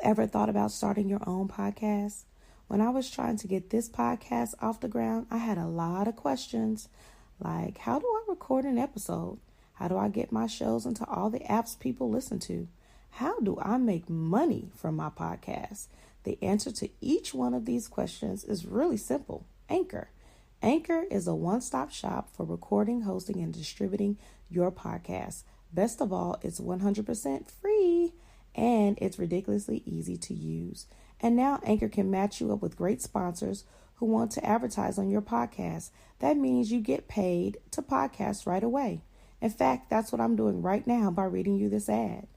ever thought about starting your own podcast? When I was trying to get this podcast off the ground, I had a lot of questions like, how do I record an episode? How do I get my shows into all the apps people listen to? How do I make money from my podcast? The answer to each one of these questions is really simple. Anchor. Anchor is a one-stop shop for recording, hosting, and distributing your podcast. Best of all, it's 100% free and it's ridiculously easy to use. And now Anchor can match you up with great sponsors who want to advertise on your podcast. That means you get paid to podcast right away. In fact, that's what I'm doing right now by reading you this ad.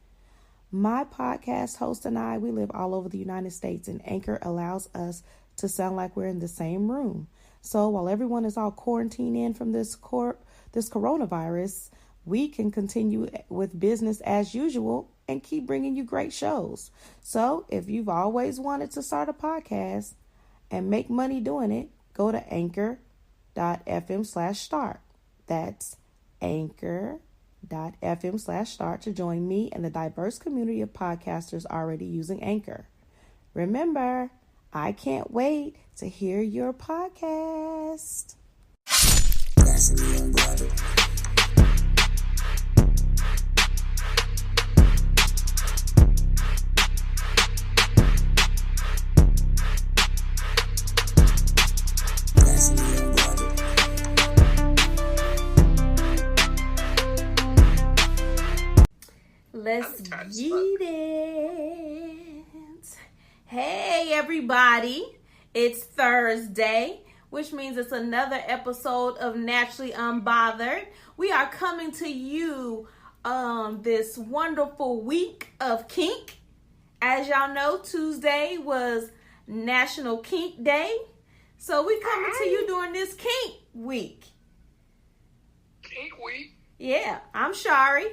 My podcast host and I, we live all over the United States, and Anchor allows us to sound like we're in the same room. So while everyone is all quarantined in from this coronavirus, we can continue with business as usual and keep bringing you great shows. So if you've always wanted to start a podcast and make money doing it, go to anchor.fm/start. That's anchor.fm/start to join me and the diverse community of podcasters already using Anchor. Remember, I can't wait to hear your podcast. Let's get it. Hey, everybody. It's Thursday, which means it's another episode of Naturally Unbothered. We are coming to you this wonderful week of kink. As y'all know, Tuesday was National Kink Day. So we coming to you during this kink week. Kink week? Yeah, I'm Shari.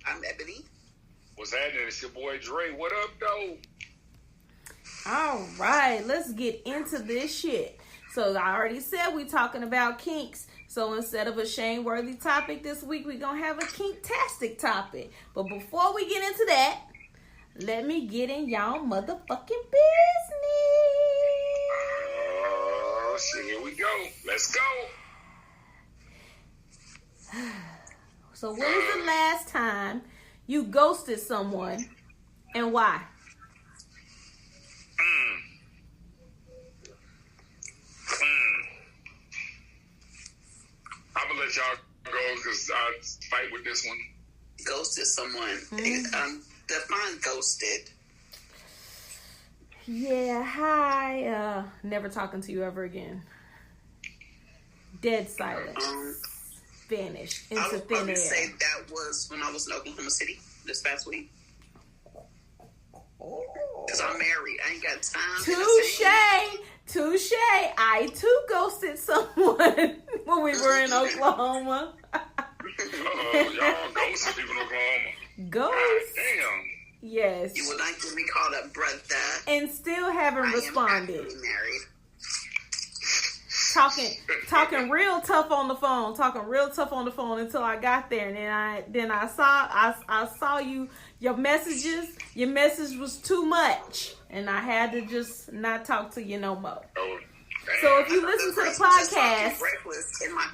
I'm Ebony. What's happening? It's your boy Dre. What up, though? All right, let's get into this shit. So I already said we talking about kinks. So instead of a shame-worthy topic this week, we're going to have a kink-tastic topic. But before we get into that, let me get in y'all motherfucking business. Oh, shit, here we go. Let's go. So when was the last time you ghosted someone and why? I'm going to let y'all go because I fight with this one. Ghosted someone. Define ghosted. Yeah, hi. Never talking to you ever again. Dead silence. Vanished into thin air. I would say that was when I was in Oklahoma City this past week. Because I'm married. I ain't got time. Touche. I too ghosted someone when we were in Oklahoma. Y'all ghosted people in Oklahoma. Ghost. Damn. Yes. You would like to be called a brother. And still haven't responded. I am married. Talking real tough on the phone. Until I got there, and then I saw you. Your message was too much, and I had to just not talk to you no more. Oh, so if you listen to the podcast, talking reckless in my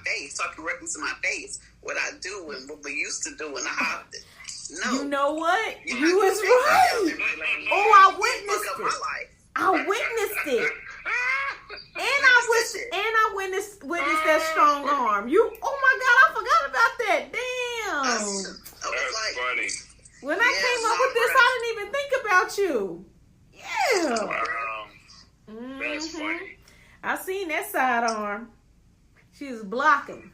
face, what I do and what we used to do, and I opted. No, you know what? You was right. Oh, I witnessed it. And I witnessed that strong arm. Oh my God, I forgot about that. Damn. That's funny. When I came up with this, I didn't even think about you. Yeah. Wow. That's funny. I seen that sidearm. She was blocking.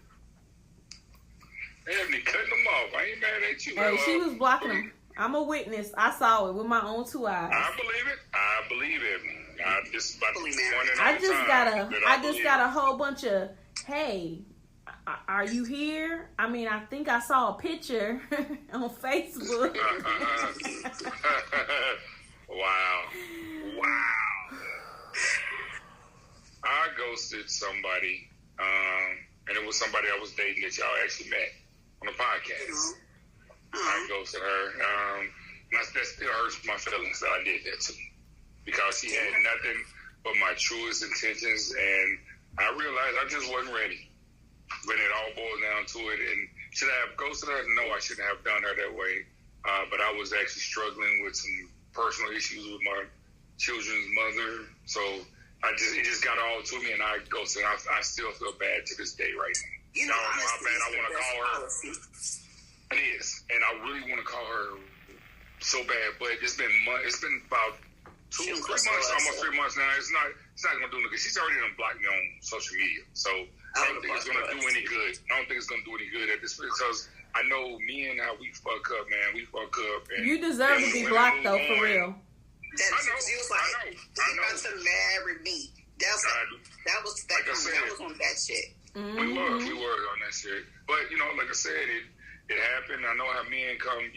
Damn, they cutting them off. I ain't mad at you. Hey, she was blocking them. I'm a witness. I saw it with my own 2 eyes. I believe it. I just got a whole bunch of, hey, are you here? I mean, I think I saw a picture on Facebook. Wow. I ghosted somebody, and it was somebody I was dating that y'all actually met on a podcast. I ghosted her. And that still hurts my feelings that I did that to me. Because she had nothing but my truest intentions, and I realized I just wasn't ready when it all boiled down to it. And should I have ghosted her? No, I shouldn't have done her that way. But I was actually struggling with some personal issues with my children's mother. So it just got all to me, and I ghosted. I still feel bad to this day right now. You know, I don't know how bad I want to call her. Policy. It is, and I really want to call her so bad, but it's been about 3 months, almost 3 months now. It's not gonna do anything. She's already done blocked me on social media, so I don't think it's gonna do any good. I don't think it's gonna do any good at this point because I know me and how we fuck up, man. We fuck up. And, you deserve to be blocked though, for real. She was like, "He's about to marry me." That was on that shit. Mm-hmm. We were on that shit. But like I said, it happened. I know how men come,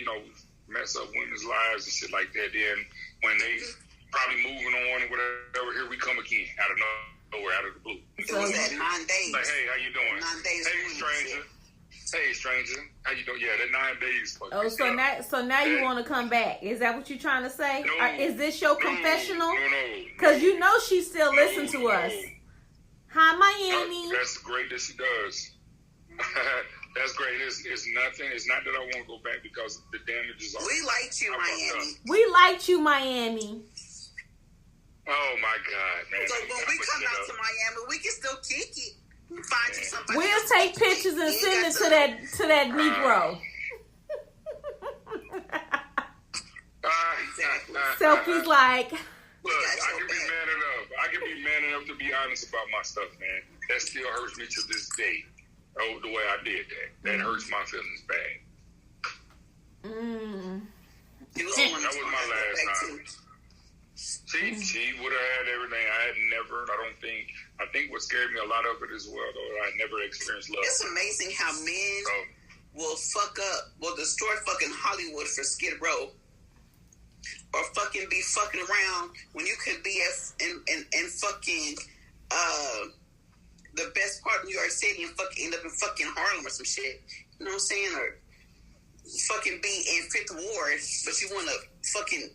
mess up women's lives and shit like that. Then when they probably moving on or whatever, here we come again out of nowhere, out of the blue. It was at 9 days. Like, hey, how you doing? 9 days. Hey, stranger. How you doing? Yeah, that 9 days. Oh, so now you want to come back? Is that what you're trying to say? No, is this your confessional? No. Because you know she still listens to us. Hi, Miami. That's great that she does. That's great. It's nothing. It's not that I want to go back because the damage is all. We liked you, Miami. We liked you, Miami. Oh my God, man! So when we come out to Miami, we can still kick it. Find you somebody. We'll take pictures and send it to that Negro. Exactly. Selfies like. Look, I can be man enough to be honest about my stuff, man. That still hurts me to this day. Oh, the way I did that hurts my feelings bad. That was my last time. She would have had everything. I think what scared me a lot of it as well, though, I never experienced love. It's amazing how men will destroy fucking Hollywood for Skid Row. Or fucking be fucking around when you could be in fucking the best part of New York City and fucking end up in fucking Harlem or some shit. You know what I'm saying? Or fucking be in Fifth Ward, but you want to fucking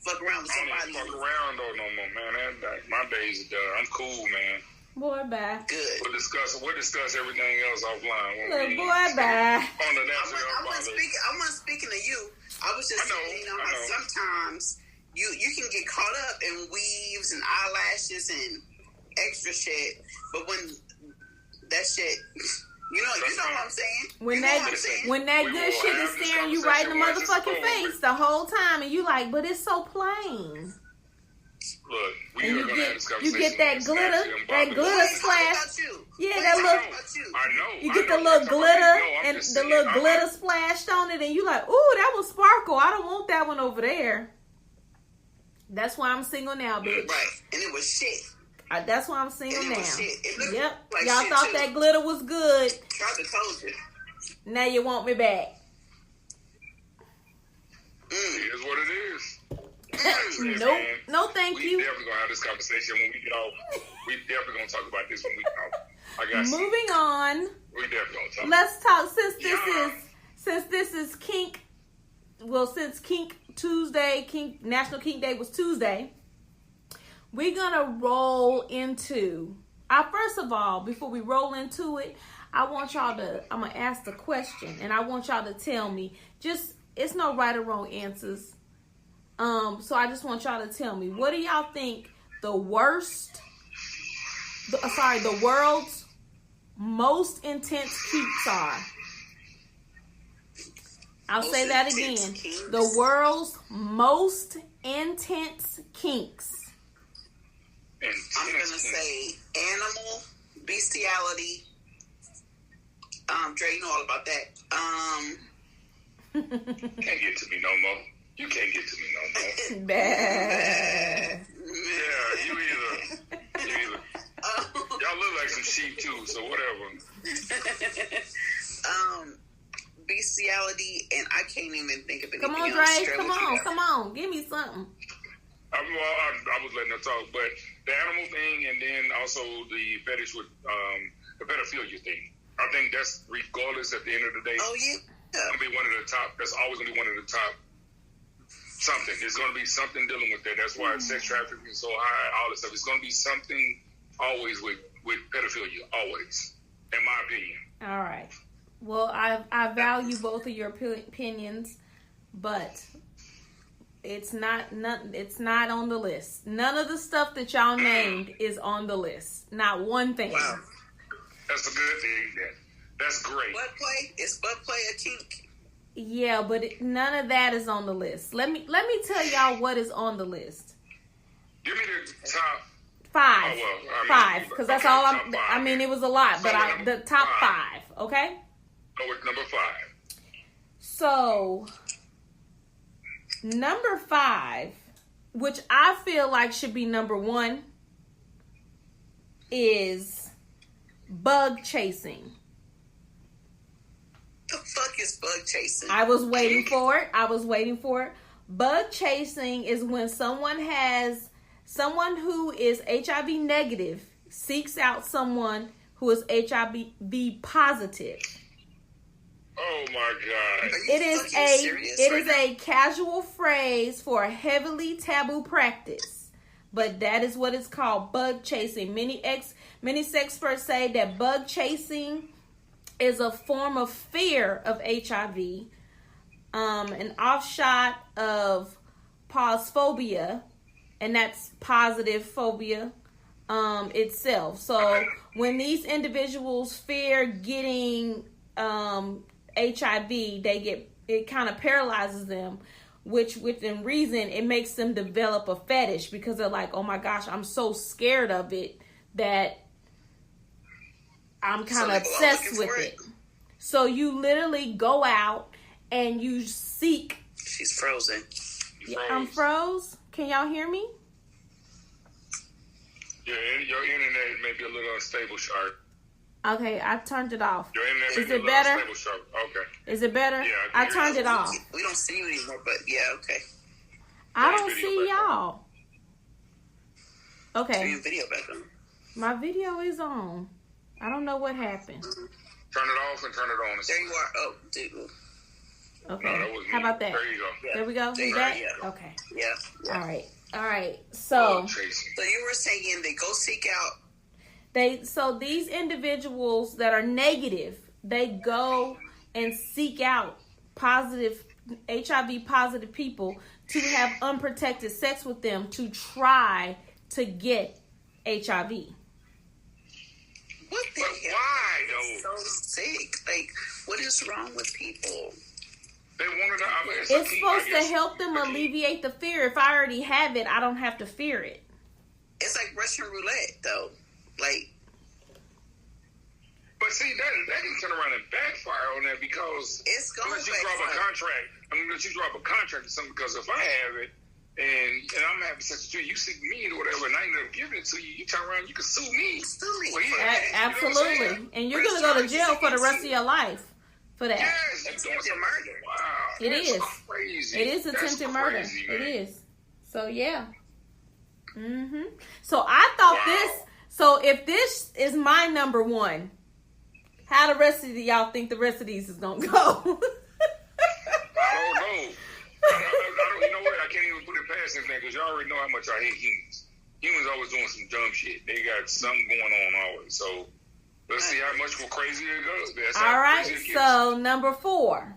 fuck around with somebody. I don't fuck around though no more, man. My days are done. I'm cool, man. Boy, bye. Good. We'll discuss everything else offline. Look, boy, bye. On the next I'm not speaking to you. I was just saying, how sometimes you can get caught up in weaves and eyelashes and extra shit, but when that shit, you know what I'm saying? When that good shit is staring you right in the motherfucking face the whole time, and you like, but it's so plain. Look, you get that glitter splash. Yeah, that look. I know. You get the little glitter and the little glitter splashed on it, and you like, ooh, that was sparkle. I don't want that one over there. That's why I'm single now, bitch. Right, and it was shit. That's why I'm single now. Yep. Like y'all thought that glitter was good. I told you. Now you want me back. It is what it is. Nope. No, thank you. We definitely gonna have this conversation when we get off. We definitely gonna talk about this when we get off. I got Moving on. We definitely gonna talk. Let's talk since this is Kink. Well, since Kink Tuesday, National Kink Day was Tuesday. We're gonna roll into. First of all, before we roll into it, I'm gonna ask the question, and I want y'all to tell me. It's no right or wrong answers. So I just want y'all to tell me, what do y'all think the world's most intense kinks are? I'll say that again. The world's most intense kinks. I'm gonna say animal, bestiality. Dre, you know all about that. Can't get to me no more. You can't get to me no more. Bad. Yeah, you either. Y'all look like some sheep too, so whatever. Bestiality, and I can't even think of anything Come on, else. Dre. Come on. Give me something. I was letting her talk, but the animal thing, and then also the fetish with the pedophilia thing. I think that's regardless at the end of the day. Oh yeah. Gonna be one of the top. That's always gonna be one of the top something. There's going to be something dealing with that. That's why sex trafficking is so high, all this stuff. It's going to be something always with pedophilia, always, in my opinion. All right. Well, I value both of your opinions, but it's not on the list. None of the stuff that y'all named is on the list. Not one thing. Wow. That's a good thing. That's great. Butt play? Is butt play a kink? Yeah, but none of that is on the list. Let me tell y'all what is on the list. Give me the top 5. Five, because that's all I'm. I mean, it was a lot, but the top 5. Okay. Oh, it's number 5. So, number 5, which I feel like should be number 1, is bug chasing. The fuck is bug chasing? I was waiting for it. Bug chasing is when someone who is HIV negative seeks out someone who is HIV positive. Oh my God! It is a casual phrase for a heavily taboo practice, but that is what it's called, bug chasing. Many sex experts say that bug chasing is a form of fear of HIV, an offshoot of phobia, and that's positive phobia itself. So when these individuals fear getting HIV, it kind of paralyzes them, which within reason it makes them develop a fetish because they're like, oh my gosh, I'm so scared of it that I'm kind of obsessed with it. So you literally go out and you seek. She's frozen. Yeah, I'm froze. Can y'all hear me? Yeah, your internet may be a little unstable, Sharp. Okay, I turned it off. Your internet Is it better? Okay. Is it better? Yeah, I turned it off. We don't see you anymore, but yeah, okay. I don't see y'all. Okay. Turn your video back on. My video is on. I don't know what happened. Turn it off and turn it on. There you are. Oh, dude. Okay. No, how about that? There you go. Yeah. There we go. There you back? are, yeah. Okay. Yeah. All right. So you were saying they go seek out. So these individuals that are negative, they go and seek out HIV positive people to have unprotected sex with them to try to get HIV. What the hell? Why though? So sick. Like, what is wrong with people? They wanted to. It's supposed to help them alleviate the fear. If I already have it, I don't have to fear it. It's like Russian roulette, though. Like, but see, that can turn around and backfire on that because it's going to you drop a contract. Let you drop a contract or something because if I have it and I'm having sex with you seek me or whatever, and I end up giving it to you, you turn around, you can sue me. Well, absolutely, you know, and you're gonna go to jail for the rest of your life for that. Yes, attempted murder. Wow, it is crazy. It is attempted murder. Man. It is. So yeah. So I thought this. So if this is my number 1, how the rest of y'all think the rest of these is gonna go? I don't know. I don't. You know what? I can't even put it past anything because y'all already know how much I hate humans. Humans always doing some dumb shit. They got something going on always. So let's see how much more crazy it goes. All right. So number 4,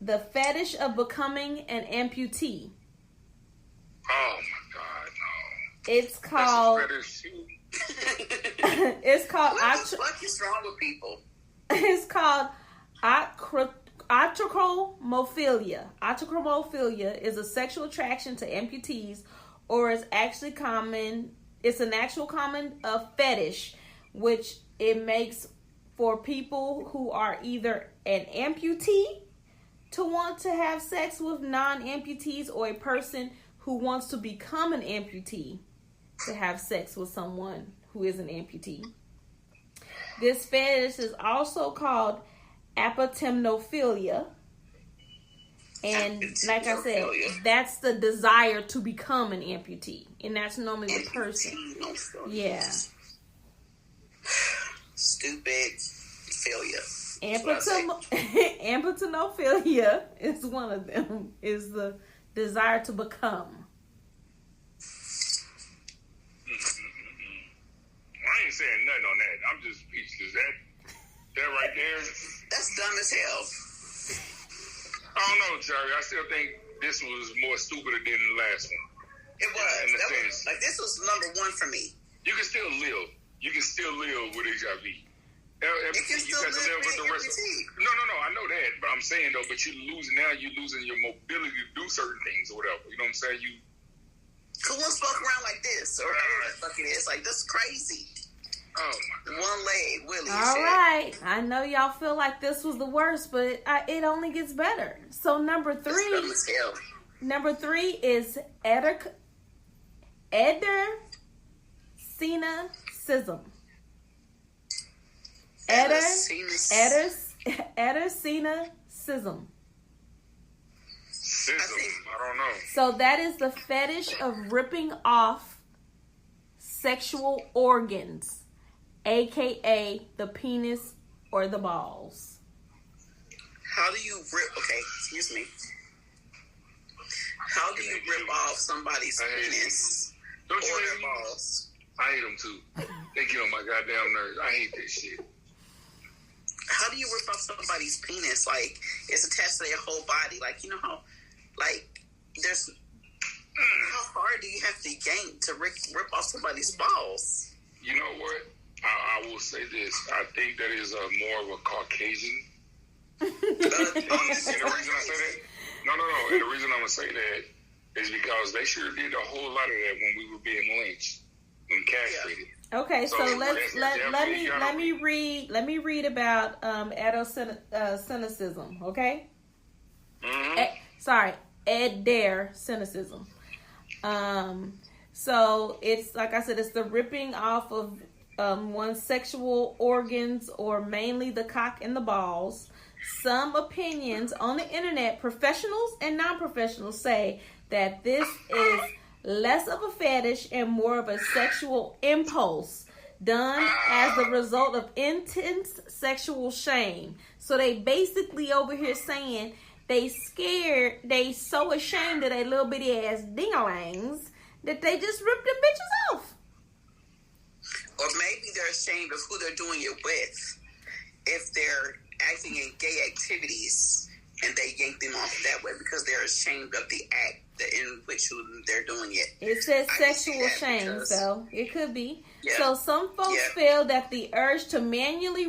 the fetish of becoming an amputee. Oh my God, no! It's called. It's called. What the fuck is wrong with people? It's called acromophilia. Acromophilia is a sexual attraction to amputees, or is actually common. It's an actual common fetish, which it makes for people who are either an amputee to want to have sex with non-amputees, or a person who wants to become an amputee to have sex with someone who is an amputee. This fetish is also called apotemnophilia. And like I said, that's the desire to become an amputee. And that's normally the person. Yeah. Stupid failure. Ambitonophilia is one of them. Is the desire to become. I ain't saying nothing on that. I'm just speechless. That right there. That's dumb as hell. I don't know, Jerry. I still think this was more stupider than the last one. It was. Like, this was number one for me. You can still live. You can still live with HIV. You can still live with the rest. No. I know that, but I'm saying though, but you're losing your mobility to do certain things or whatever. You know what I'm saying? Who wants to fuck around like this or whatever the fuck it is? Like, that's crazy. Oh my God. One leg, Willie. All right. I know y'all feel like this was the worst, but it only gets better. So number 3 is Edercenicism. Edercenicism. I don't know. So that is the fetish of ripping off sexual organs, aka the penis or the balls. How do you rip? Okay, excuse me. How do you rip off somebody's penis or their balls? I hate them too. They get on my goddamn nerves. I hate that shit. How do you rip off somebody's penis? Like, it's attached to their whole body. Like, you know how, like, there's, how hard do you have to yank to rip off somebody's balls? You know what? I will say this. I think that is more of a Caucasian. And the reason I say that, no. And the reason I'm gonna say that is because they sure did a whole lot of that when we were being lynched and castrated. Okay, so let me read about Edercenicism. Okay. Edercenicism. So it's like I said, it's the ripping off of one's sexual organs, or mainly the cock and the balls. Some opinions on the internet, professionals and non-professionals, say that this is less of a fetish and more of a sexual impulse done as the result of intense sexual shame. So they basically over here saying they so ashamed of their little bitty ass ding-a-langs that they just ripped them bitches off. Or maybe they're ashamed of who they're doing it with. If they're acting in gay activities and they yank them off that way because they're ashamed of the act in which they're doing it. It says sexual shame, so it could be. Yeah. So some folks feel that the urge to manually,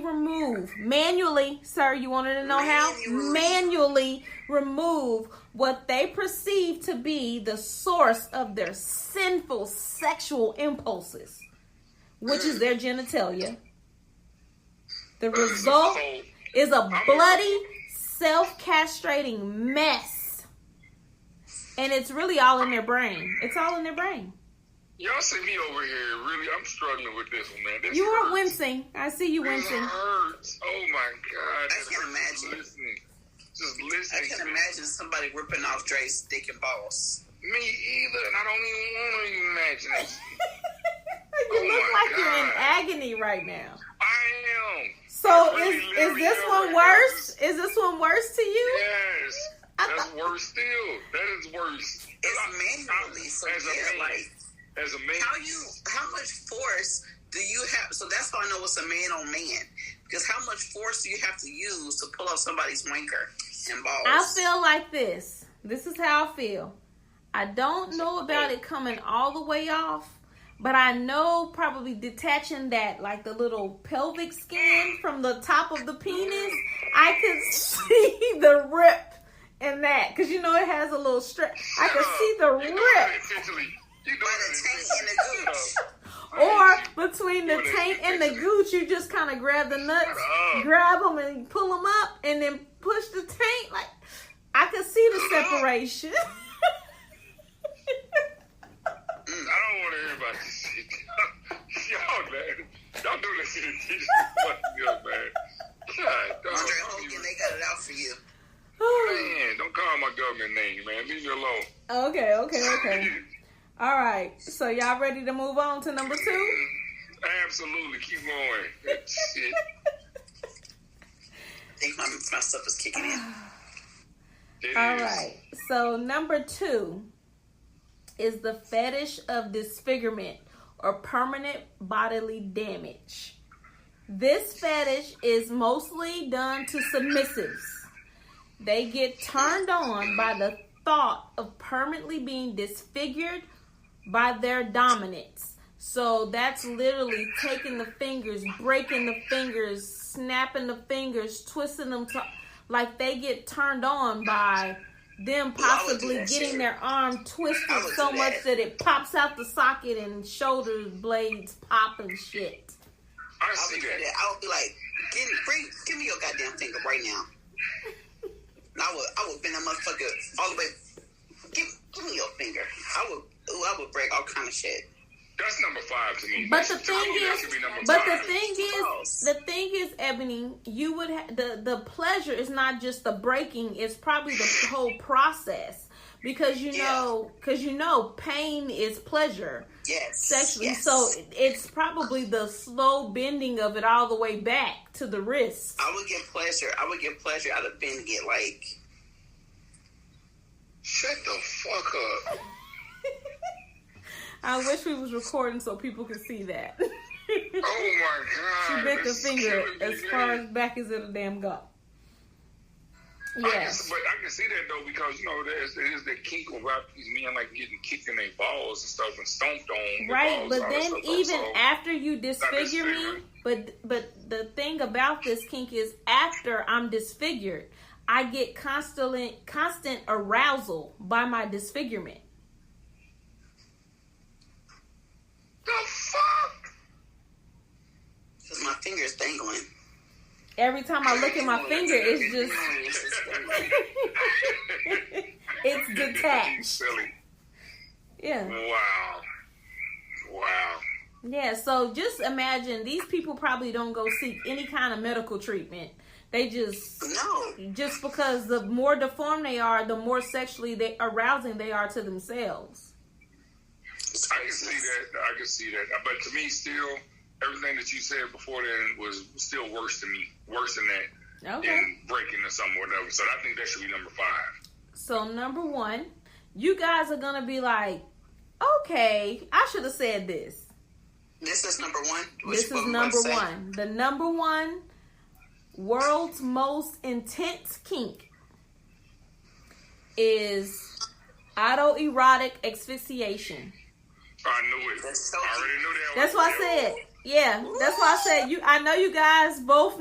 sir, you wanted to know how? Manually remove what they perceive to be the source of their sinful sexual impulses, which is their genitalia. The result is a bloody, self-castrating mess. And it's really all in their brain. It's all in their brain. Y'all see me over here. Really, I'm struggling with this one, man. You are wincing. I see you wincing. It hurts. Oh, my God. I can imagine. Just listening. I can imagine somebody ripping off Dre's dick and balls. Me either, and I don't even want to imagine it. You look like you're in agony right now. I am. So is this one worse? Is this one worse to you? Yes. That's worse still. That is worse. It's manually. So as a man. How much force do you have? So that's how I know it's a man on man. Because how much force do you have to use to pull off somebody's wanker and balls? I feel like this. This is how I feel. I don't know about it coming all the way off, but I know probably detaching that, like the little pelvic skin from the top of the penis, I could see the rip in that. Because, you know, it has a little strap. I could see the rip. Or between the taint and the gooch, you just kind of grab the nuts, grab them and pull them up, and then push the taint. Like, I could see the separation. I don't want to hear about this shit. Y'all, man. Y'all do this shit. It's fucking up, man. God, Andre Hogan, they got it out for you. Man, don't call my government name, man. Leave me alone. Okay. All right. So y'all ready to move on to number 2? Absolutely. Keep going. Shit. think my stuff is kicking in. All right. So number 2 is the fetish of disfigurement or permanent bodily damage. This fetish is mostly done to submissives. They get turned on by the thought of permanently being disfigured by their dominance. So that's literally taking the fingers, breaking the fingers, snapping the fingers, twisting them to, like they get turned on by them possibly getting their arm twisted so much that it pops out the socket and shoulder blades pop and shit. I see that. I would be like, give me your goddamn finger right now. And I would bend that motherfucker all the way. Give me your finger. I would break all kind of shit. That's number 5 to me. But the thing is, Ebony, you would the pleasure is not just the breaking; it's probably the whole process because you know pain is pleasure. Yes. Sexually, yes. So it's probably the slow bending of it all the way back to the wrist. I would get pleasure out of bending it. Like, shut the fuck up. I wish we was recording so people could see that. Oh my God. She bent the finger as far as back as it'll damn go. Yes. But I can see that though because, there's that kink about these men like getting kicked in their balls and stuff and stomped on. Right, but then even after you disfigure me, but the thing about this kink is after I'm disfigured, I get constant arousal by my disfigurement. The fuck? Because my finger's dangling. Every time I look at my finger, it's just it's detached. Silly. Yeah. Wow. Yeah, so just imagine these people probably don't go seek any kind of medical treatment. They just because the more deformed they are, the more sexually arousing they are to themselves. I can see that. But to me, still, everything that you said before then was still worse to me. Worse than that. Okay. Than breaking or something or whatever. So I think that should be number 5. So number 1, you guys are going to be like, okay, I should have said this. This is number 1? This is number 1. The number 1 World's Most Intense Kink is autoerotic asphyxiation. I knew it. I already knew that. That's what I said. Yeah, that's why I said I know you guys both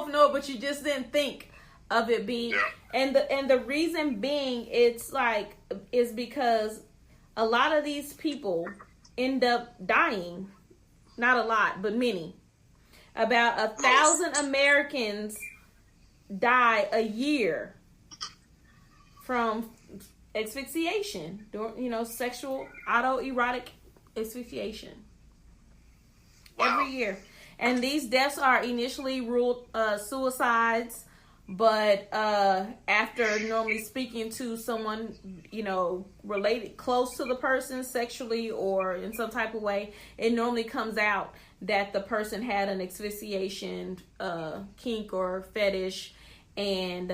know it, but you just didn't think of it being. Yeah. And the reason being, is because a lot of these people end up dying. Not a lot, but many. About 1,000 Americans die a year from asphyxiation, sexual autoerotic asphyxiation. Wow. Every year. And these deaths are initially ruled suicides, but after normally speaking to someone, related close to the person sexually or in some type of way, it normally comes out that the person had an asphyxiation kink or fetish, and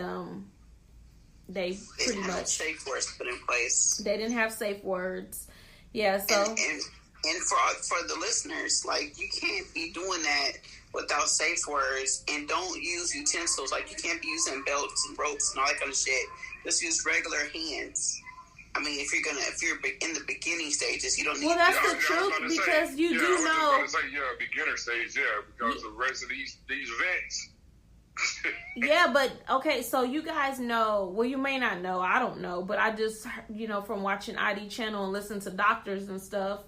they pretty much safe words put in place. They didn't have safe words. Yeah, so and for the listeners, like, you can't be doing that without safe words, and don't use utensils. Like, you can't be using belts and ropes and all that kind of shit. Just use regular hands. I mean, if you're in the beginning stages, you don't need. Well, that's the truth because you do know. I was going to say, beginner stage, because the rest of these vets. Yeah, but okay, so you guys know, well, you may not know, I don't know, but I just, from watching ID channel and listening to doctors and stuff,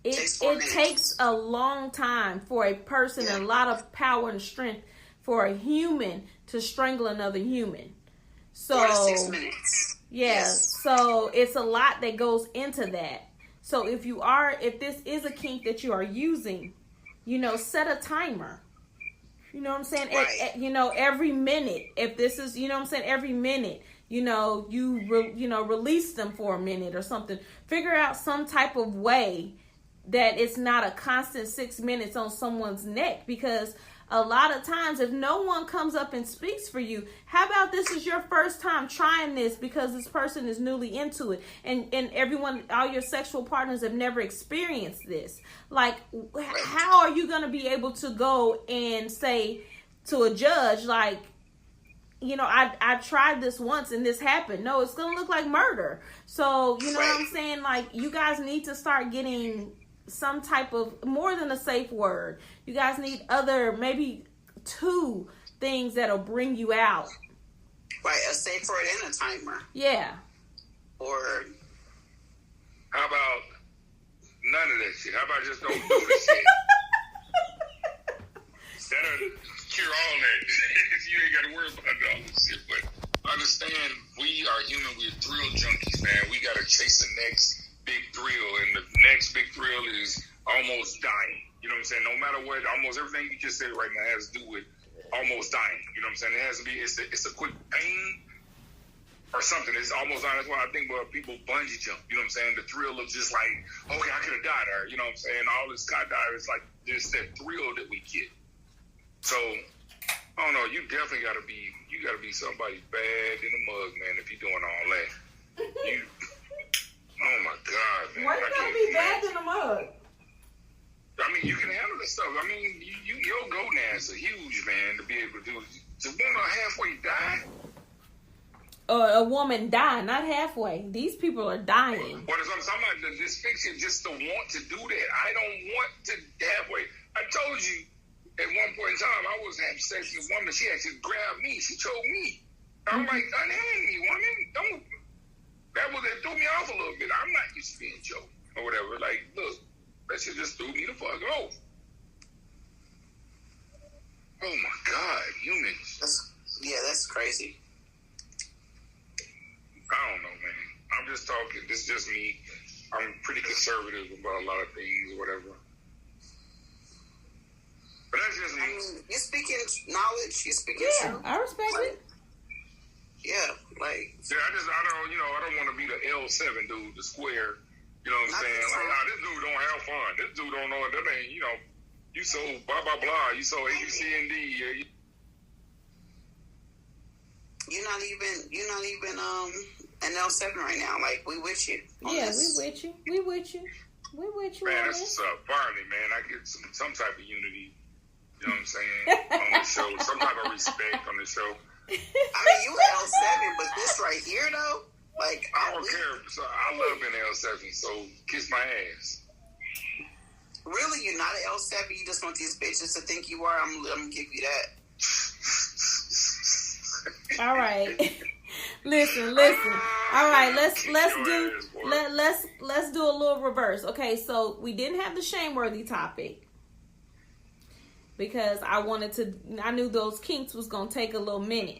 it takes a long time for a person and a lot of power and strength for a human to strangle another human. So 4 to 6 minutes. Yeah, yes. So it's a lot that goes into that. So if this is a kink that you are using, set a timer. You know what I'm saying? Right. Every minute. If this is, every minute, release them for a minute or something. Figure out some type of way that it's not a constant 6 minutes on someone's neck, because a lot of times, if no one comes up and speaks for you, how about this is your first time trying this because this person is newly into it, and everyone, all your sexual partners have never experienced this. Like, how are you going to be able to go and say to a judge, like, you know, I tried this once and this happened? No, it's going to look like murder. So, you know what I'm saying? Like, you guys need to start getting some type of, more than a safe word. You guys need other, maybe 2 things that'll bring you out. Right, a safe word and a timer. Yeah. Or how about none of that shit? How about just don't do the shit? That'll cure all that. You ain't got to worry about all this shit. But understand, we are human. We're thrill junkies, man. We got to chase the next big thrill, and the next big thrill is almost dying. You know what I'm saying? No matter what, almost everything you just said right now has to do with almost dying. You know what I'm saying? It has to be, it's a quick pain or something. It's almost dying. That's why I think when people bungee jump, you know what I'm saying? The thrill of just like, okay, I could have died there. You know what I'm saying? All this skydive, it's like, there's that thrill that we get. So, I don't know, you definitely gotta be somebody bad in the mug, man, if you're doing all that. Oh my God, man. Why you gotta be bad in the mug? I mean, you can handle this stuff. I mean, your gonads are huge, man, to be able to do it. To want to halfway die? A woman die, not halfway. These people are dying. What is I'm talking about? The dysphyxia, just to want to do that. I don't want to halfway. I told you, at one point in time, I was having sex with a woman. She actually grabbed me. She choked me. I'm like, unhand me, woman. Don't. That threw me off a little bit. I'm not used to being choked or whatever. Like, look, that shit just threw me the fuck off. Oh my God, humans. That's crazy. I don't know, man. I'm just talking. This is just me. I'm pretty conservative about a lot of things or whatever. But that's just me. I mean, you're speaking knowledge. You're speaking truth. I respect it. Yeah, like. Yeah, I don't want to be the L7 dude, the square. You know what I'm saying? Like, this dude don't have fun. This dude don't know. That ain't, you so blah blah blah. You so A B C and D. You're not even an L7 right now. Like, we with you. Yeah, we with you. Man, that's what's up. Finally, man, I get some type of unity. You know what I'm saying? On the show, some type of respect on the show. I mean, you an L7, but this right here though, like, I don't care. So I love being an L7. So kiss my ass. Really, you're not an L7. You just want these bitches to think you are. I'm gonna give you that. All right. Listen. All right, let's do a little reverse. Okay, so we didn't have the shameworthy topic because I knew those kinks was gonna take a little minute.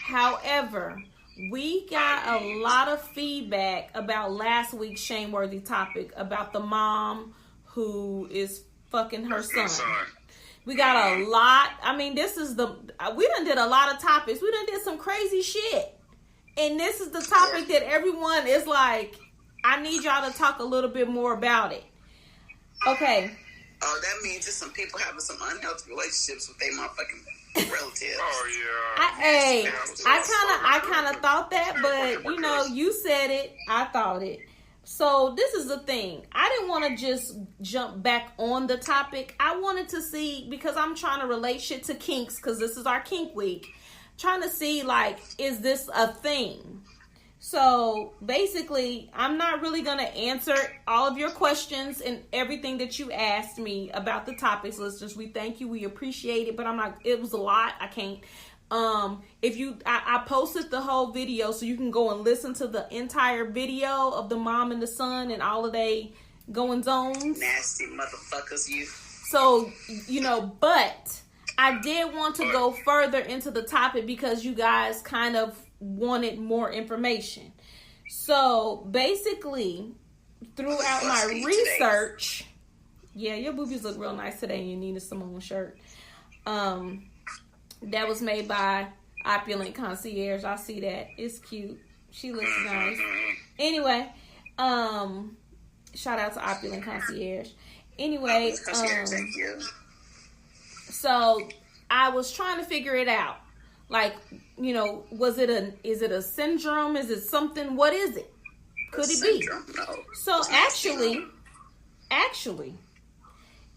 However, we got a lot of feedback about last week's shameworthy topic about the mom who is fucking her son. We got a lot. I mean, we done did a lot of topics. We done did some crazy shit. And this is the topic that everyone is like, I need y'all to talk a little bit more about it. Okay. Oh, that means just some people having some unhealthy relationships with their motherfucking relatives. Oh, yeah. I kind of thought that, but, you said it. I thought it. So this is the thing. I didn't want to just jump back on the topic. I wanted to see, because I'm trying to relate shit to kinks, because this is our kink week. Trying to see, like, is this a thing? So basically, I'm not really going to answer all of your questions and everything that you asked me about the topics, listeners. We thank you. We appreciate it. But I'm like, it was a lot. I can't. I posted the whole video so you can go and listen to the entire video of the mom and the son and all of they going zones. Nasty motherfuckers, you. So, but I did want to go further into the topic because you guys kind of wanted more information. So basically, throughout my research, yeah, your boobies look real nice today in your Nina Simone shirt. That was made by Opulent Concierge. I see that. It's cute. She looks nice. Anyway, shout out to Opulent Concierge. Anyway, thank you. So I was trying to figure it out. Like, you know, is it a syndrome? Is it something? What is it? Could it be? No. So actually,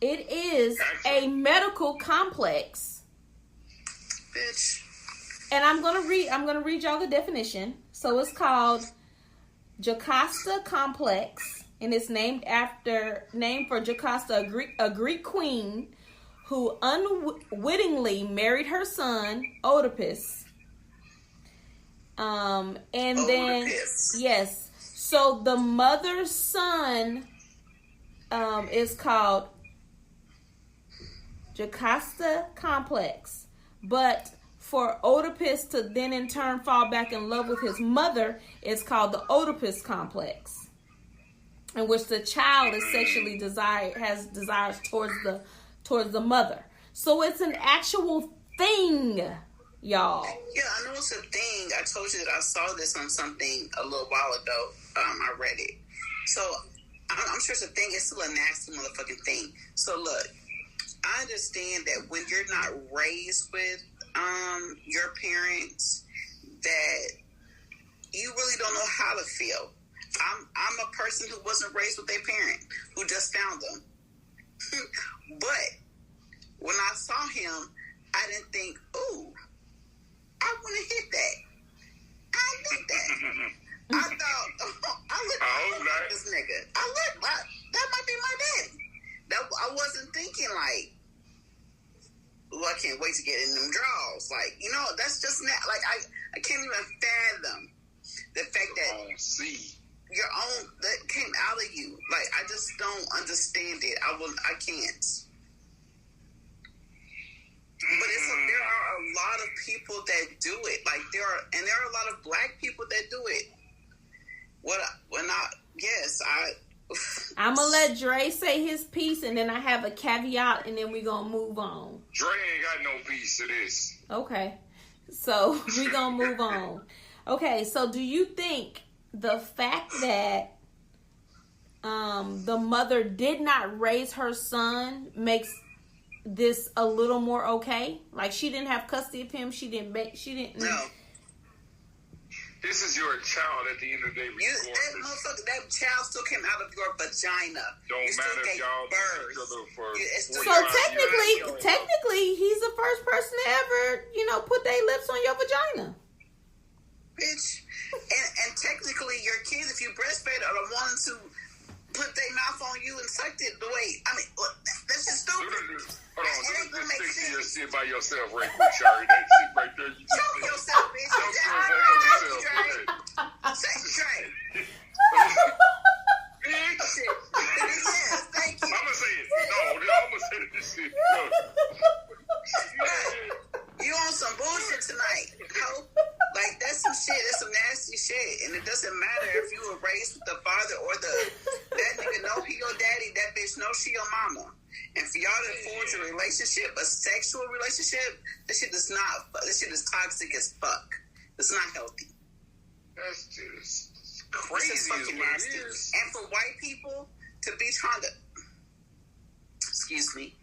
it is a medical complex. Bitch. And I'm gonna read y'all the definition. So it's called Jocasta complex, and it's named for Jocasta, a Greek queen who unwittingly married her son Oedipus. And then yes, so the mother's son is called Jocasta complex, but for Oedipus to then in turn fall back in love with his mother, it's called the Oedipus complex, in which the child is sexually has desires towards the mother. So it's an actual thing, y'all. Yeah, I know it's a thing. I told you that I saw this on something a little while ago. I read it. So I'm sure it's a thing. It's still a nasty motherfucking thing. So look, I understand that when you're not raised with your parents, that you really don't know how to feel. I'm a person who wasn't raised with their parent, who just found them. But when I saw him, I didn't think, ooh, I want to hit that. I did that. I thought, I look like this nigga. That might be my daddy. I wasn't thinking like, ooh, I can't wait to get in them draws. Like, you know, that's just not, like, I can't even fathom the fact that your own, that came out of you. Like, I just don't understand it. I can't. But there are a lot of people that do it. Like, there are a lot of black people that do it. I'm gonna let Dre say his piece, and then I have a caveat, and then we're gonna move on. Dre ain't got no piece to this. Okay, so we're gonna move on. Okay, so do you think the fact that the mother did not raise her son makes this a little more okay? Like, she didn't have custody of him. She didn't. No. This is your child at the end of the day. That child still came out of your vagina. Don't matter if y'all each other for. So technically, he's the first person to ever, put their lips on your vagina. Bitch. And technically, your kids, if you breastfed, are the ones who put their mouth on you and sucked it the way. I mean, that's just stupid. Hold on, just stick to your shit by yourself right quick, Shari. That shit right there. You choke yourself, bitch. Choke yourself. Trey. Yes, thank you. I'm going to say it. No, I'm going to say this shit. No. You on some bullshit tonight, ho? Like, that's some shit. That's some nasty shit. And it doesn't matter if you were raised with the father or that nigga know he your daddy, that bitch know she your mama. And for y'all to forge a relationship, a sexual relationship, this shit is toxic as fuck. It's not healthy. That's just crazy. It's just fucking nasty. And for white people to be trying to, excuse me,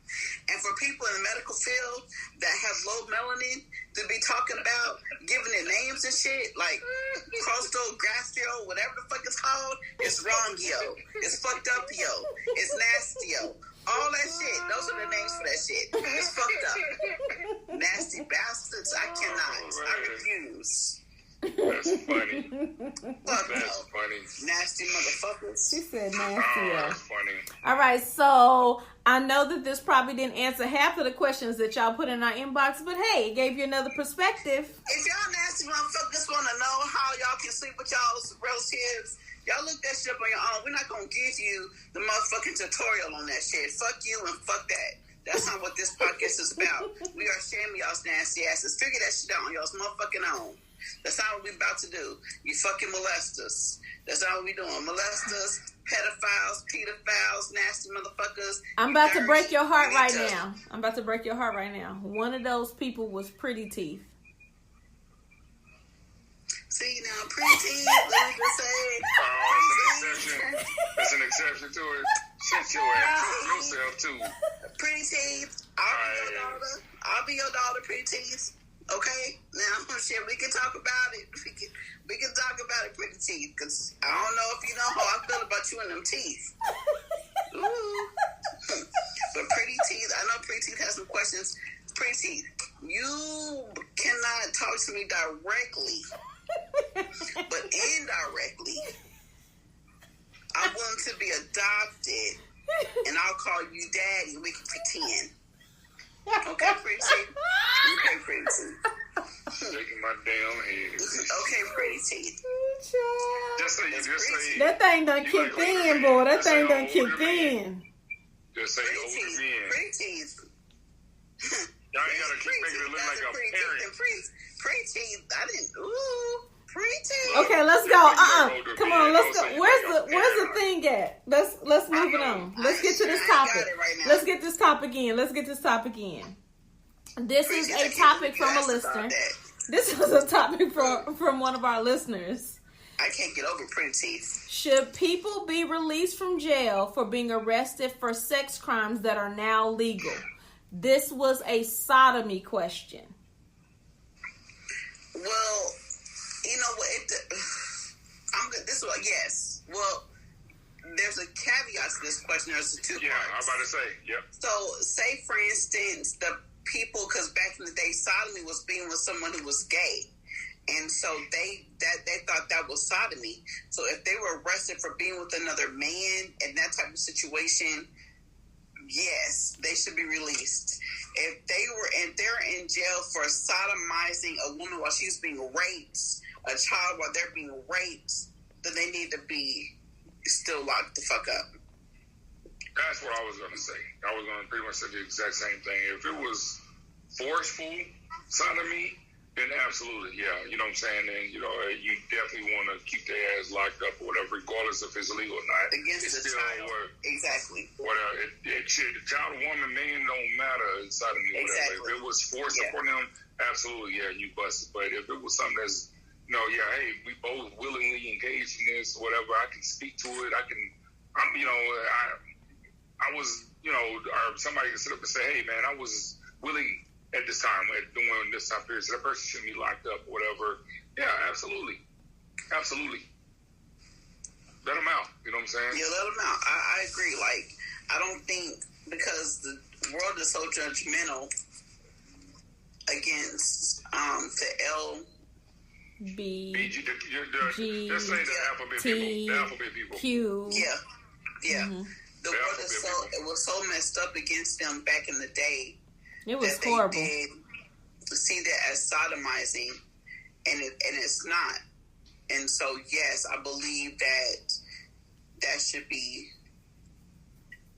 and for people in the medical field that have low melanin to be talking about giving it names and shit, like prostogastrio, whatever the fuck it's called, it's wrong, yo. It's fucked up, yo. It's nasty, yo. All that shit. Those are the names for that shit. It's fucked up. Nasty bastards. I cannot. I refuse. That's funny. Fuck That's no. funny. Nasty motherfuckers. She said nasty. That's funny. All right, so I know that this probably didn't answer half of the questions that y'all put in our inbox, but hey, it gave you another perspective. If y'all nasty motherfuckers want to know how y'all can sleep with y'all's relatives, y'all look that shit up on your own. We're not going to give you the motherfucking tutorial on that shit. Fuck you and fuck that. That's not what this podcast is about. We are shaming y'all's nasty asses. Figure that shit out on y'all's motherfucking own. That's not what we about to do. You fucking molesters. That's not what we doing. Molesters, pedophiles, pedophiles, nasty motherfuckers. I'm about to break your heart right now. One of those people was Pretty Teeth. See, now, Pretty Teeth, let me just say. There's an exception to it. Shut your ass yourself, too. Pretty Teeth, I'll be your daughter. I'll be your daughter, Pretty Teeth. Okay? Now, shit, we can talk about it. We can talk about it, Pretty Teeth, because I don't know if you know how I feel about you and them teeth. Ooh. But Pretty Teeth, I know Pretty Teeth has some questions. Pretty Teeth, you cannot talk to me directly, but indirectly, I'm willing to be adopted, and I'll call you daddy. We can pretend. Okay, Pretty Teeth? Okay, Pretty Teeth. Shaking my damn head. Okay, Pretty Teeth. Just say. That thing done kicked in, boy. That thing done kicked in. Just say older men. Pretty Teeth. Y'all ain't gotta keep making it look like a parent. Pretty Teeth. I didn't. Ooh. Pretty Teeth. Okay, let's go. Come on, let's go. Where's the thing at? Let's move it on. Let's get to this topic. Let's get this topic in. This is a topic from a listener. This was a topic from one of our listeners. I can't get over Pretty Teeth. Should people be released from jail for being arrested for sex crimes that are now legal? This was a sodomy question. Well, you know what? I'm good. This is what, yes. Well, there's a caveat to this question. There's two parts. Yeah, I'm about to say, yep. So, say for instance, the people, because back in the day, sodomy was being with someone who was gay, and so they thought that was sodomy. So, if they were arrested for being with another man in that type of situation, yes, they should be released. If they're in jail for sodomizing a woman while she's being raped, a child while they're being raped, then they need to be still locked the fuck up. That's what I was going to say. I was going to pretty much say the exact same thing. If it was forceful sodomy, then absolutely, yeah. You know what I'm saying? And, you definitely want to keep their ass locked up or whatever, regardless if it's illegal or not. Against the child. Exactly. Whatever. Shit, the child, woman, man, don't matter in sodomy or whatever. If it was forced upon them, absolutely, yeah, you busted. But if it was something that's, hey, we both willingly engaged in this, whatever, I can speak to it. I was, or somebody can sit up and say, hey, man, I was willing at this time, during this time period, so that person shouldn't be locked up or whatever. Yeah, absolutely. Absolutely. Let them out. You know what I'm saying? Yeah, let them out. I agree. Like, I don't think, because the world is so judgmental against the just say the alphabet people. Q. Yeah. Mm-hmm. The world is it was so messed up against them back in the day. It was horrible. They did see that as sodomizing, and it's not. And so, yes, I believe that should be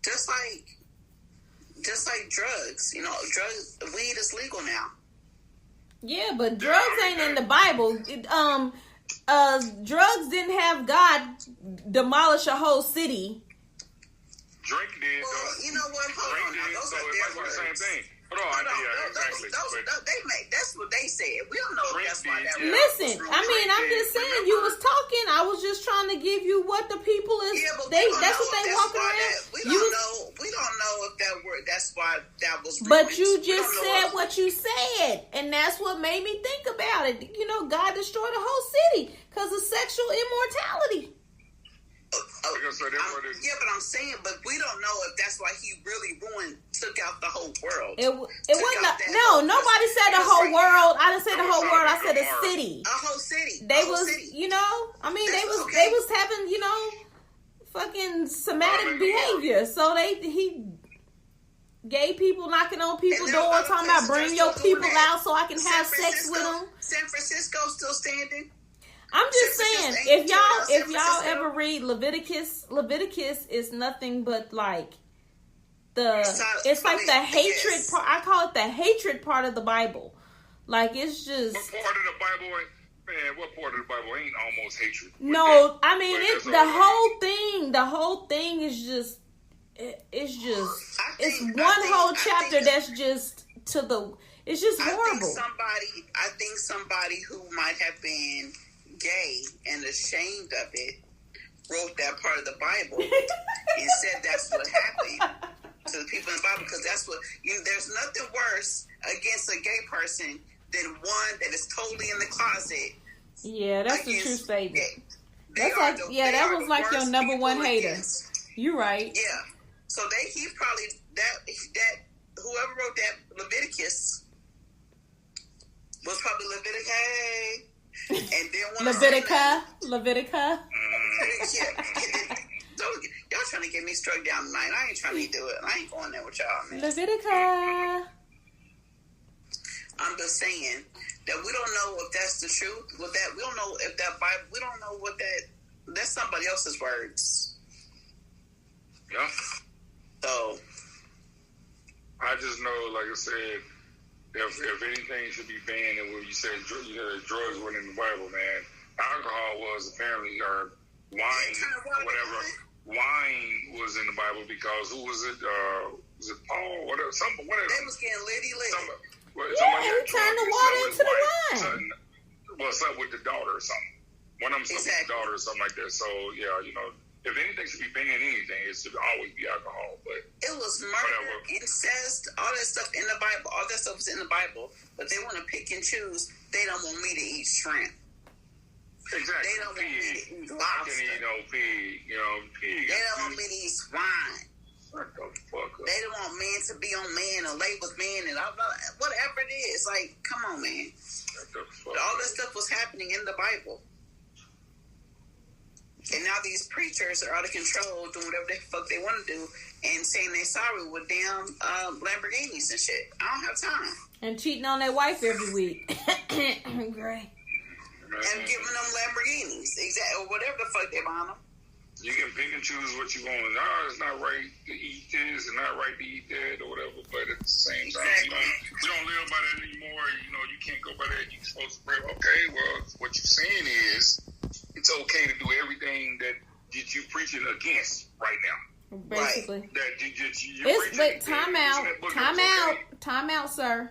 just like drugs. Weed is legal now. Yeah, but drugs ain't in the Bible. Drugs didn't have God demolish a whole city. Drink did. Well, you know what? Hold on. Now, those are their words. The same thing. Exactly. That's what they said. We don't know if that's why that was. Listen, I'm just saying, you was talking. I was just trying to give you what the people is. Yeah, but that's what they walking around. We don't know if that word. That's why that was. But you just said what you said, and that's what made me think about it. God destroyed the whole city because of sexual immortality. But I'm saying, but we don't know if that's why he really took out the whole world. It wasn't. Nobody said the whole world. I didn't say the whole world. I said a city. A whole city. They was having fucking somatic behavior. So he gay people knocking on people's doors, talking about bring your people out so I can have sex with them. San Francisco still standing. I'm just saying, if y'all ever read Leviticus is nothing but like it's like the hatred part. I call it the hatred part of the Bible. Like, it's just. What part of the Bible? Man, what part of the Bible ain't almost hatred? No, I mean it's the whole thing. The whole thing is just. It's one whole chapter that's just to the. It's just horrible. I think somebody who might have been gay and ashamed of it wrote that part of the Bible and said that's what happened to the people in the Bible, because that's what there's nothing worse against a gay person than one that is totally in the closet. Yeah, that's a true statement. That's like, that was like your number one hater. You're right. Yeah. So he probably that whoever wrote that Leviticus was probably Leviticus. And then Levitica. Y'all trying to get me struck down tonight. I ain't trying to do it. I ain't going there with y'all, man. Levitica. I'm just saying that we don't know if that's the truth. With that, we don't know if that Bible. We don't know what that's somebody else's words. Yeah. So I just know, like I said, if anything should be banned, and when you said drugs weren't in the Bible, man, alcohol was apparently, or wine, whatever. Wine was in the Bible because who was it? Was it Paul? Whatever. They was getting litty. He turned the water into the wine. Well, something with the daughter or something. One of them something with the daughter or something like that. So, yeah, if anything should be banned, anything, it should always be alcohol. But it was murder, incest, all that stuff in the Bible. All that stuff was in the Bible. But they want to pick and choose. They don't want me to eat shrimp. Exactly. They don't want me to eat lobster. I can eat no pig. Pig. They don't want me to eat swine. Shut the fuck up. They don't want man to be on man or lay with man and whatever it is. Like, come on, man. All this stuff was happening in the Bible. And now these preachers are out of control doing whatever the fuck they want to do and saying they're sorry with damn Lamborghinis and shit. I don't have time. And cheating on their wife every week. Great. And giving them Lamborghinis. Exactly. Or whatever the fuck they buy them. You can pick and choose what you want. No, it's not right to eat this and not right to eat that or whatever. But at the same time, you don't live by that anymore. You can't go by that. You're supposed to pray. Okay, well, what you're saying is it's okay to do everything that you're preaching against right now. Basically. Right. Wait, time out, sir.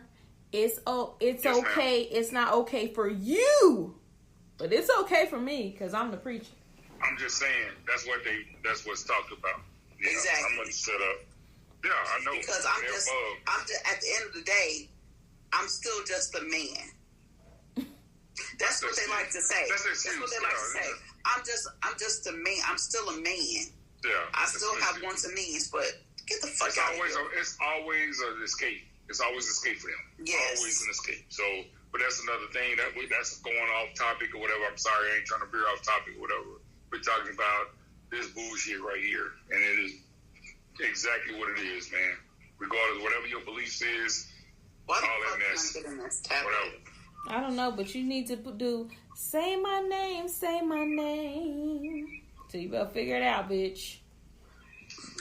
It's yes, okay. Ma'am. It's not okay for you, but it's okay for me because I'm the preacher. I'm just saying that's what's talked about. Yeah, exactly. I'm gonna set up. Yeah, I know. Because I'm just at the end of the day, I'm still just a man. That's what they like to say. That's what they like to say. I'm just a man. I'm still a man. Yeah. I still have wants and needs, but get the fuck out of here. It's always an escape. It's always an escape for them. Yes. Always an escape. So, but that's another thing that's going off topic or whatever. I'm sorry, I ain't trying to veer off topic or whatever. We're talking about this bullshit right here, and it is exactly what it is, man. Regardless, whatever your beliefs is, all that mess, whatever. I don't know, but you need to do say my name. So you better figure it out, bitch.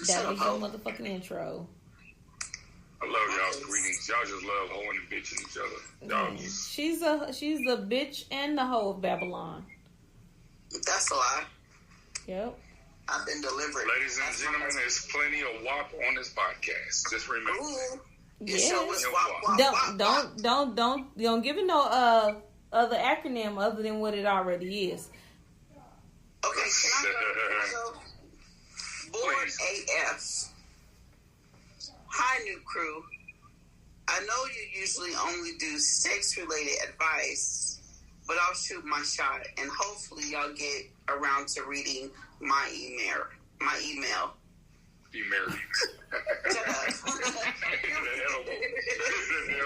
That was your motherfucking intro. I love y'all's greetings. Y'all just love hoeing and bitching each other. She's the bitch and the hoe of Babylon. That's a lie. Yep. I've been delivered. Ladies and gentlemen, there's plenty of WAP on this podcast. Just remember. Ooh. Yeah. Don't give it no other acronym other than what it already is. Okay, can I go? Board AF. Hi, new crew. I know you usually only do sex-related advice, but I'll shoot my shot, and hopefully y'all get around to reading my email. Shut up.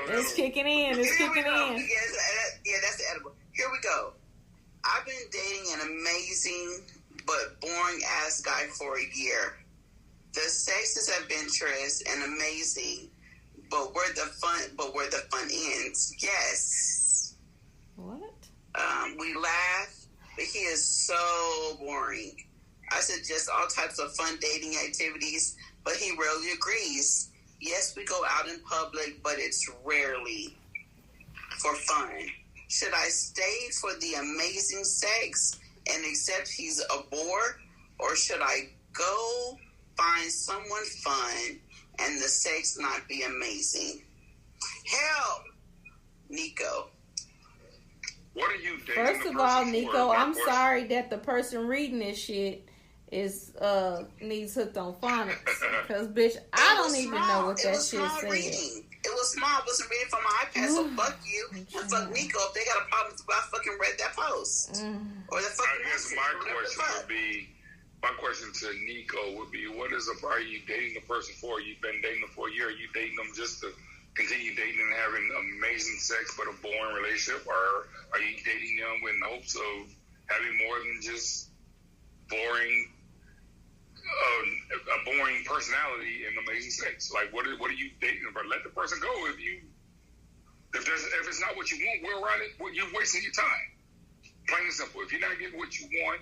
It's kicking in. Yeah, that's the edible. Here we go. I've been dating an amazing but boring ass guy for a year. The sex is adventurous and amazing, but where the fun ends. Yes. What? We laugh, but he is so boring. I suggest all types of fun dating activities, but he rarely agrees. Yes, we go out in public, but it's rarely for fun. Should I stay for the amazing sex and accept he's a bore, or should I go find someone fun and the sex not be amazing? Help, Nico. What are you dating? First of all, Nico, I'm sorry that the person reading this shit is needs hooked on phonics. Because, bitch, I don't even know what that shit said. Reading. It was small. I wasn't reading from my iPad, so fuck you and fuck Nico if they got a problem with I fucking read that post. Or the fucking I guess my question to Nico would be, are you dating the person for? You've been dating them for a year. Are you dating them just to continue dating and having amazing sex but a boring relationship? Or are you dating them with hopes of having more than just boring, a boring personality and amazing sex? Like, what are you dating about? Let the person go. If it's not what you want, we're around it. You're wasting your time. Plain and simple. If you're not getting what you want,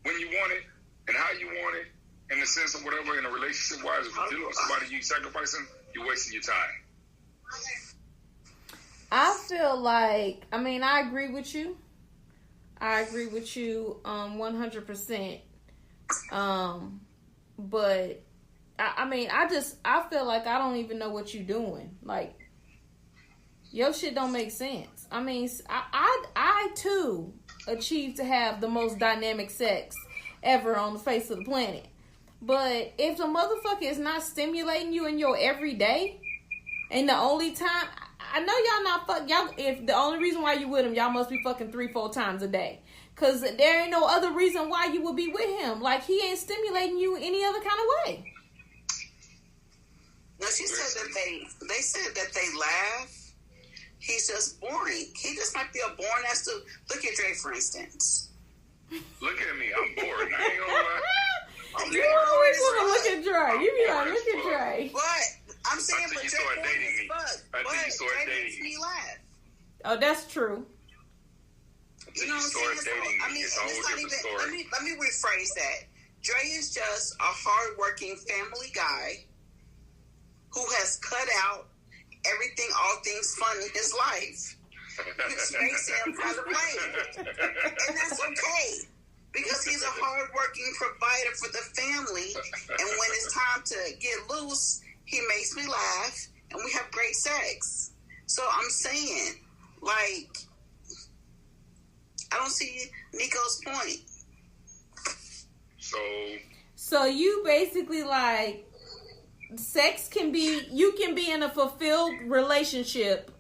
when you want it, and how you want it, in the sense of whatever, in a relationship wise, if you're dealing with somebody you sacrificing, you're wasting your time. I feel like, I agree with you. I agree with you 100%. But I feel like I don't even know what you're doing. Like, your shit don't make sense. I too achieved to have the most dynamic sex ever on the face of the planet. But if the motherfucker is not stimulating you in your everyday, and the only time, I know y'all not y'all, if the only reason why you with him, y'all must be fucking 3-4 times a day. Cause there ain't no other reason why you would be with him. Like, he ain't stimulating you any other kind of way. No, she said that they said that they laugh. He's just boring. He just might be a boring ass dude. Look at Dre, for instance. Look at me. I'm bored. I ain't gonna lie. You always want to look at Dre. You be like, look at Dre. But I'm saying, until but you Dre start boring dating as me. fuck. Until you start Dre dating makes me laugh. Oh, that's true. You know what I'm saying? So, it's not even. Let me rephrase that. Dre is just a hardworking family guy who has cut out everything, all things fun in his life, which makes him kind of lame. And that's okay, because he's a hardworking provider for the family. And when it's time to get loose, he makes me laugh, and we have great sex. So I'm saying, like, I don't see Nico's point. So you basically, like, you can be in a fulfilled relationship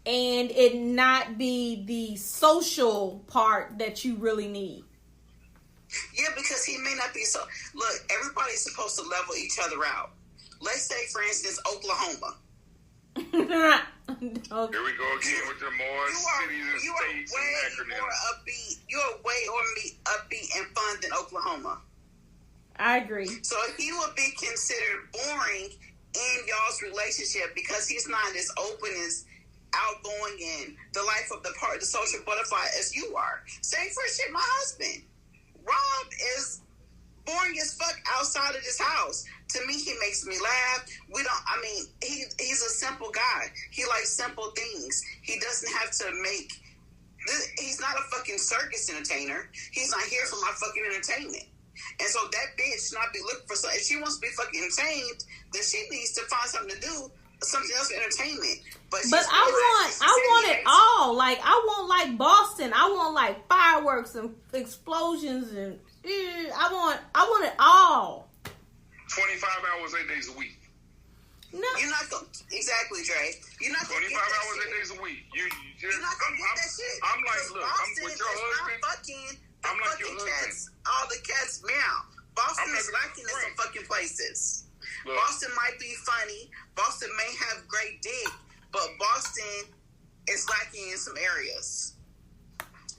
and it not be the social part that you really need. Yeah, because he may not be so. Look, everybody's supposed to level each other out. Let's say, for instance, Oklahoma. Here we go again with the more cities and states and acronyms. You are way more upbeat and fun than Oklahoma. I agree. So he would be considered boring in y'all's relationship because he's not as open, as outgoing, and the life of the social butterfly as you are. Same for shit, my husband. Rob is boring as fuck outside of this house. To me, he makes me laugh. He's a simple guy. He likes simple things. He doesn't have to he's not a fucking circus entertainer. He's not here for my fucking entertainment. And so that bitch not be looking for something. If she wants to be fucking entertained, then she needs to find something to do, something else for entertainment. But I want it all. Like, I want like Boston. I want like fireworks and explosions and I want it all. 25 hours, 8 days a week. No, you're not gonna exactly, Dre. You're not gonna 25 hours, 8 days a week. You're not gonna get that shit. I'm like, look, I'm with your husband. I'm like your husband. Cats, all the cats meow. Boston is lacking in some fucking places. Look, Boston might be funny. Boston may have great dick, but Boston is lacking in some areas.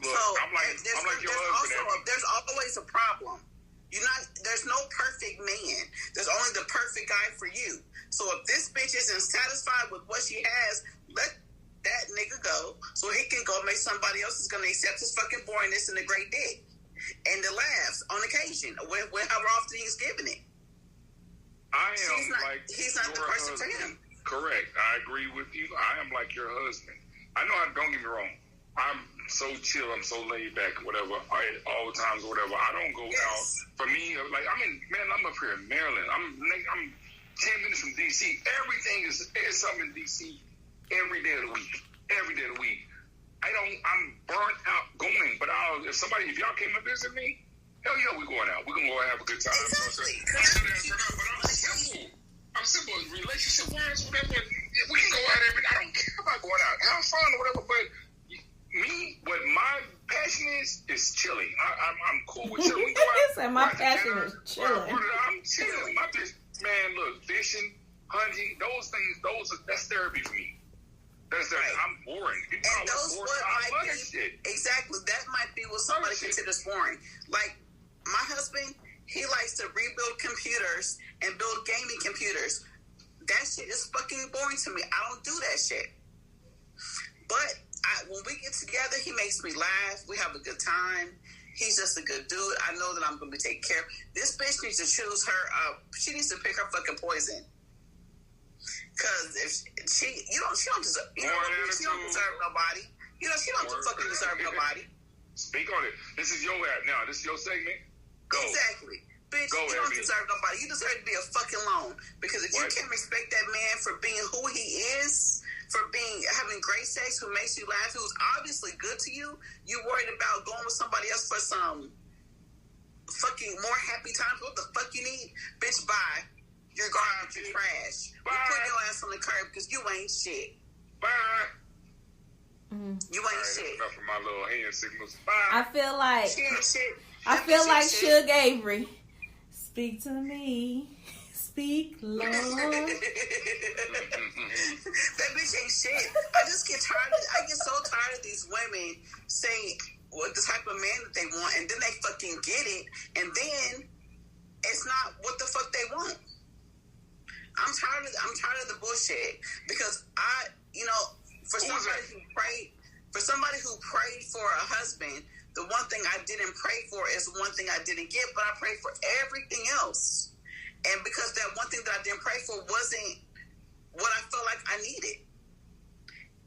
Look, so I'm like your husband. There's always a problem. There's no perfect man. There's only the perfect guy for you. So if this bitch isn't satisfied with what she has, let that nigga go so he can go make somebody else is going to accept his fucking boringness and the great dick and the laughs on occasion, however often he's giving it. He's not the person for him. Correct. I agree with you. I am like your husband. Don't get me wrong. I'm so chill. I'm so laid back, whatever. All the times, whatever. I don't go out. For me, like, I'm up here in Maryland. I'm 10 minutes from DC. Everything is something in DC every day of the week. Every day of the week. I'm burnt out going, but if y'all came to visit me, hell yeah, we're going out. We're going to go have a good time. Exactly. I'm simple. Relationship wise, whatever. We can go out every. I don't care about going out. Have fun or whatever. But me, what my passion is chilling. I'm cool with chilling. My passion is chilling. I'm chilling. My fish, man. Look, fishing, hunting, those things. That's therapy for me. That's right. I'm boring. And those what might be exactly. That might be what somebody considers boring. Like my husband. He likes to rebuild computers and build gaming computers. That shit is fucking boring to me. I don't do that shit. But when we get together, he makes me laugh. We have a good time. He's just a good dude. I know that I'm going to be taken care of. This bitch needs to choose her. She needs to pick her fucking poison. Because if she don't deserve. She don't deserve nobody. She don't fucking deserve nobody. Speak on it. This is your app now. This is your segment. Go. Exactly. Bitch, you don't deserve nobody. You deserve to be a fucking loan. Because if you can't respect that man for being who he is, for having great sex, who makes you laugh, who's obviously good to you, you worried about going with somebody else for some fucking more happy times. What the fuck you need? Bitch, bye. You're garbage. You're trash. Bye. You put your ass on the curb because you ain't shit. Bye. You ain't shit. Enough of my little hand signals. Bye. I feel like she ain't shit. Suge Avery. Speak to me. Speak, Lord. That bitch ain't shit. I just get tired. I get so tired of these women saying what the type of man that they want, and then they fucking get it, and then it's not what the fuck they want. I'm tired of the bullshit because for somebody who prayed for a husband. The one thing I didn't pray for is one thing I didn't get, but I prayed for everything else. And because that one thing that I didn't pray for wasn't what I felt like I needed.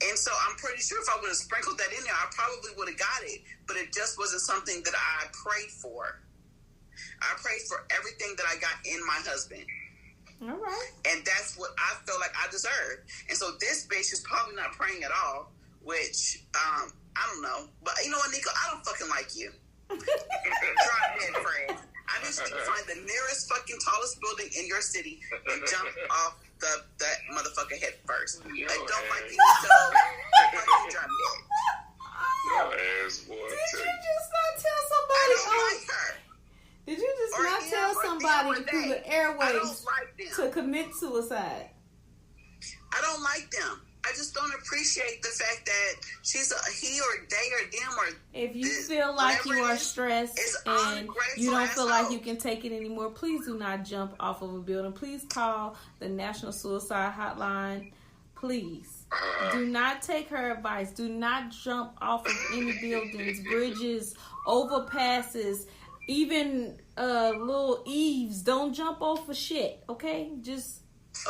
And so I'm pretty sure if I would have sprinkled that in there, I probably would have got it. But it just wasn't something that I prayed for. I prayed for everything that I got in my husband. All right. And that's what I felt like I deserved. And so this bitch is probably not praying at all, which... I don't know. But you know what, Nico? I don't fucking like you. Drop dead, Fred. I need you to find the nearest fucking tallest building in your city and jump off that motherfucker head first. I don't like you, so fucking drop dead. Your ass, boy. Did you just not tell somebody? I don't like her. Did you just not tell somebody through the airwaves to commit suicide? I don't like them. I just don't appreciate the fact that she's he or they or them or... If you feel like you are stressed and you don't feel like you can take it anymore, please do not jump off of a building. Please call the National Suicide Hotline. Please. Do not take her advice. Do not jump off of any buildings, bridges, overpasses, even little eaves. Don't jump off of shit, okay? Just...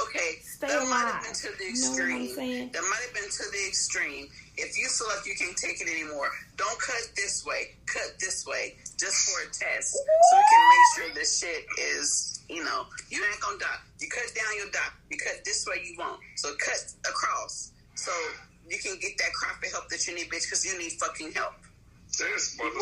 Okay, stay that alive. Might have been to the extreme. You know what I'm saying? That might have been to the extreme. If you feel like you can't take it anymore, don't cut this way. Cut this way, just for a test, so we can make sure this shit is, you ain't gonna die. You cut down, you'll die. You cut this way, you won't. So cut across, so you can get that crappy help that you need, bitch, because you need fucking help. This Wait a minute.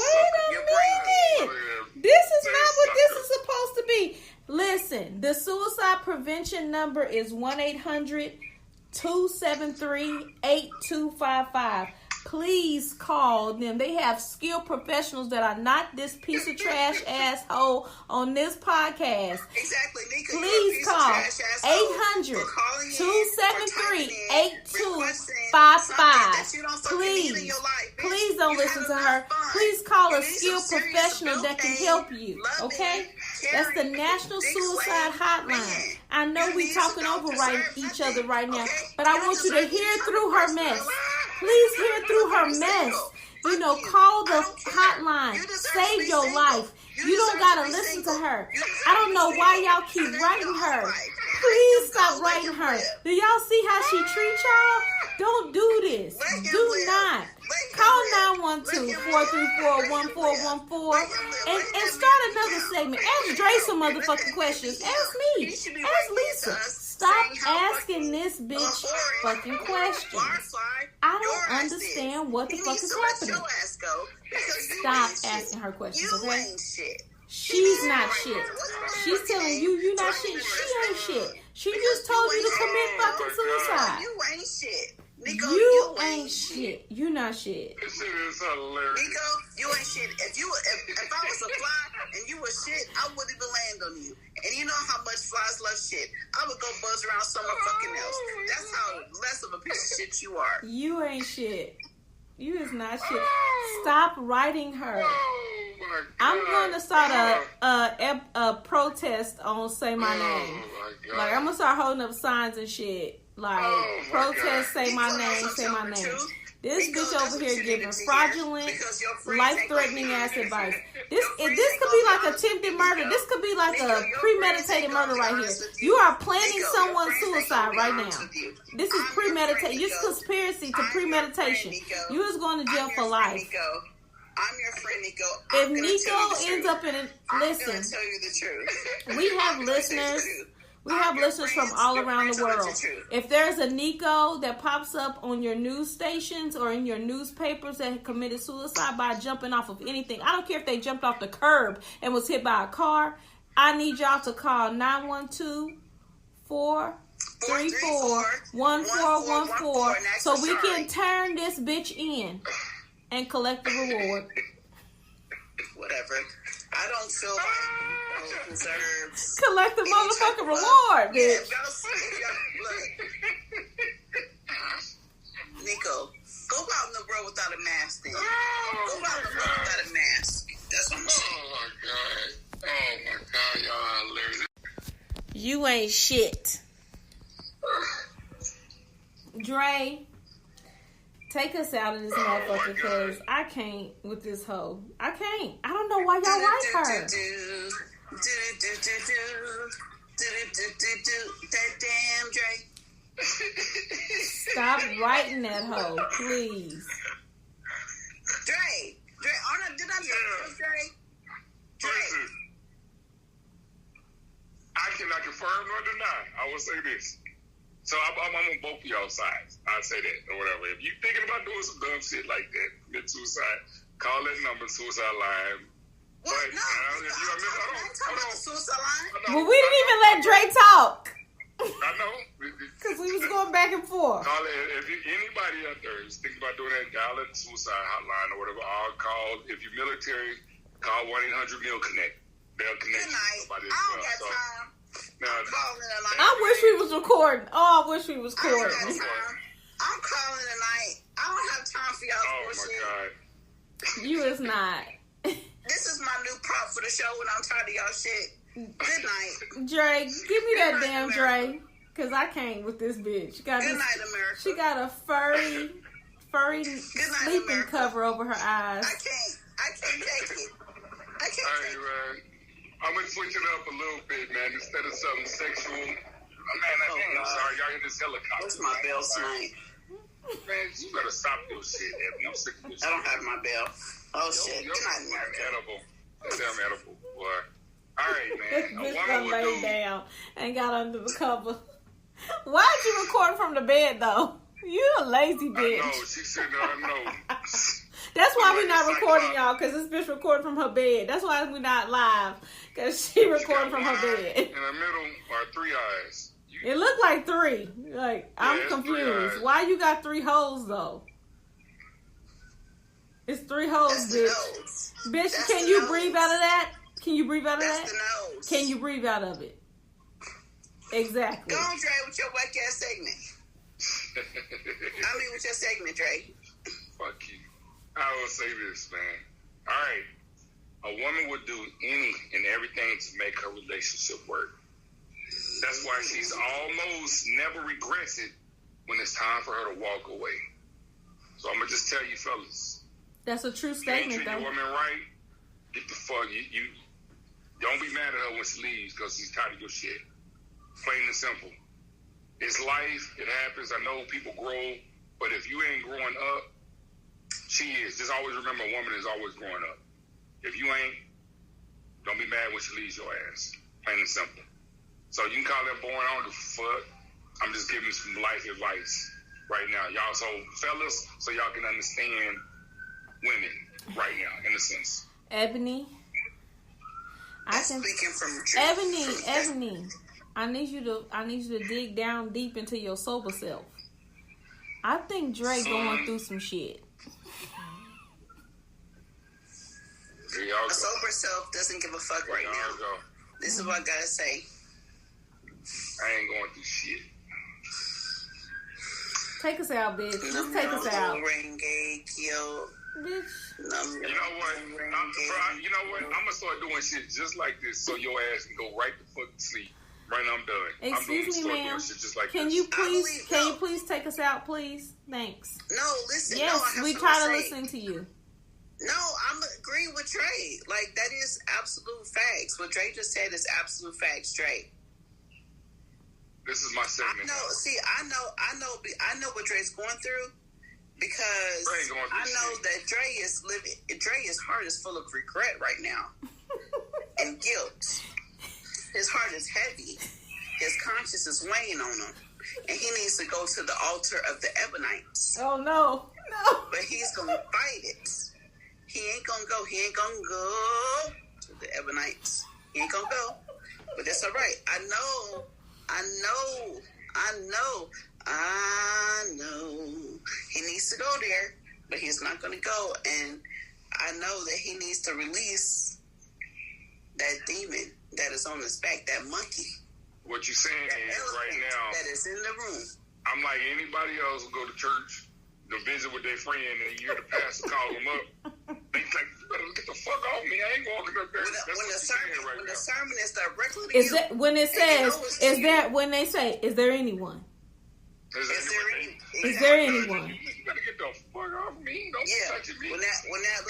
This is not what this is supposed to be. Listen, the suicide prevention number is 1-800-273-8255. Please call them. They have skilled professionals that are not this piece of trash asshole on this podcast. Exactly, Nika. Please call 800-273-8255. Please don't listen to her. Please call a skilled professional that can help you. Okay? That's the National Suicide Hotline. I know we talking over each other right now, but I want you to hear through her mess. Please hear through her mess. Call the hotline. Save your life. You don't gotta listen to her. I don't know why y'all keep writing her. Please stop writing her. Do y'all see how she treats y'all? Don't do this. Do not. Call 912-434-1414 and start another segment. Ask Dre some motherfucking questions. Ask me. Ask Lisa. Stop asking this bitch fucking questions. I don't understand what the fuck is happening. Stop asking her questions, okay? She's not shit. She's telling you not shit. She ain't shit. She just told you to commit fucking suicide. You ain't shit. Nico, you ain't shit. You not shit. This shit is hilarious. Nico, you ain't shit. If I was a fly and you was shit, I wouldn't even land on you. And you know how much flies love shit. I would go buzz around somewhere fucking else. That's how less of a piece of shit you are. You ain't shit. You is not shit. Stop writing her. Oh my God. I'm going to start a protest on Say My Name. Oh my God. Like, I'm going to start holding up signs and shit. Like, protest, say my name, say my name. This bitch over here giving fraudulent, life-threatening ass advice. This could be like attempted murder. This could be like a premeditated murder right here. You are planning someone's suicide right now. This is premeditated. This conspiracy to premeditation. You is going to jail for life. I'm your friend, Nico. If Nico ends up in it, listen. I'm tell you the truth. We have listeners. We have listeners from all around the world. If there's a Nico that pops up on your news stations or in your newspapers that committed suicide by jumping off of anything, I don't care if they jumped off the curb and was hit by a car, I need y'all to call 912-434-1414 so we can turn this bitch in and collect the reward. Whatever. I don't feel like deserves. Collect the motherfucking reward, bitch. Nico, go out in the world without a mask then. Go out in the world without a mask. That's what I'm saying. Oh my God, y'all are hilarious. You ain't shit. Dre, take us out of this motherfucker because I can't with this hoe. I can't. I don't know why y'all like her. That damn Dre. Stop writing that hoe, please. Dre, did I say Dre? Listen, I cannot confirm nor deny. I will say this. So I'm on both of y'all sides. I'll say that or whatever. If you thinking about doing some dumb shit like that, commit suicide, call that number, suicide line. What? But, No, hold on. suicide line. Well, we didn't even let Dre talk. I know. Because we was going back and forth. Call it, anybody out there is thinking about doing that, dial that suicide hotline or whatever. I'll call, if you're military, call 1-800-MIL-CONNECT. They'll connect Good night. you. I don't got time. Now, I wish we was recording. Oh, I wish we was recording. I'm calling tonight. I don't have time for y'all bullshit. Oh my God. You is not. This is my new prop for the show when I'm tired of y'all shit. Good night. Dre, give me that damn Dre. Because I can't with this bitch. Good night, America. She got a furry sleeping cover over her eyes. I can't take it. I can't take it. Man. I'm going to switch it up a little bit, man. Instead of something sexual. I'm sorry. Y'all hear this helicopter. What's my bell tonight? Man, you better stop your shit, Evan. I'm sick of this shit. I don't have my bell. Oh, shit. Good night, America. Edible. That's damn edible, boy. All right, man. This bitch done laid down and got under the cover. Why'd you record from the bed, though? You a lazy bitch. I know. She said, I know. That's why we're not recording, y'all, because this bitch recording from her bed. That's why we're not live, because she recording from her bed. In the middle are 3 eyes. It looked like 3. Like, I'm confused. Why you got 3 holes, though? It's 3 holes, bitch. Bitch, can you breathe out of that? Can you breathe out of that? That's the nose. Can you breathe out of it? Exactly. Go on, Dre, with your whack ass segment. With your segment, Dre. Fuck you. I will say this, man. All right. A woman would do any and everything to make her relationship work. That's why she's almost never regrets it when it's time for her to walk away. So I'm going to just tell you, fellas. That's a true statement, you though. Treat your woman right, get the fuck. You don't be mad at her when she leaves because she's tired of your shit. Plain and simple. It's life. It happens. I know people grow. But if you ain't growing up, she is. Just always remember, a woman is always growing up. If you ain't, don't be mad when she leaves your ass. Plain and simple. So you can call that boring. I don't give a fuck. I'm just giving some life advice right now. Y'all, so fellas, so y'all can understand women right now, in a sense. Ebony, Speaking from truth. Ebony, I need you to dig down deep into your sober self. I think Dre going through some shit. A sober self doesn't give a fuck right now. This is what I gotta say. I ain't going through shit. Take us out, bitch. Just take us out. Bitch. You know what? I'm gonna start doing shit just like this, so your ass can go right the fuck to sleep. Right now, I'm done. Excuse me, ma'am. Like can you please take us out, please? Thanks. No, listen. Yes, we try to listen to you. No, I'm agreeing with Dre. Like, that is absolute facts. What Dre just said is absolute facts, Dre. This is my segment. I know what Dre's going through, because I know that Dre's heart is full of regret right now and guilt. His heart is heavy. His conscience is weighing on him, and he needs to go to the altar of the Ebonites. Oh no! But he's gonna fight it. He ain't gonna go to the Ebonites. He ain't gonna go. But that's all right. I know. He needs to go there, but he's not gonna go. And I know that he needs to release that demon that is on his back, that monkey. What you're saying is right now, that is in the room. I'm like anybody else who go to church to visit with their friend, and you hear the pastor call them up. They like, you better get the fuck off me. I ain't walking up there. When the sermon is directly to you. When they say, is there anyone? Is there anyone? You better get the fuck off me. Don't touch me.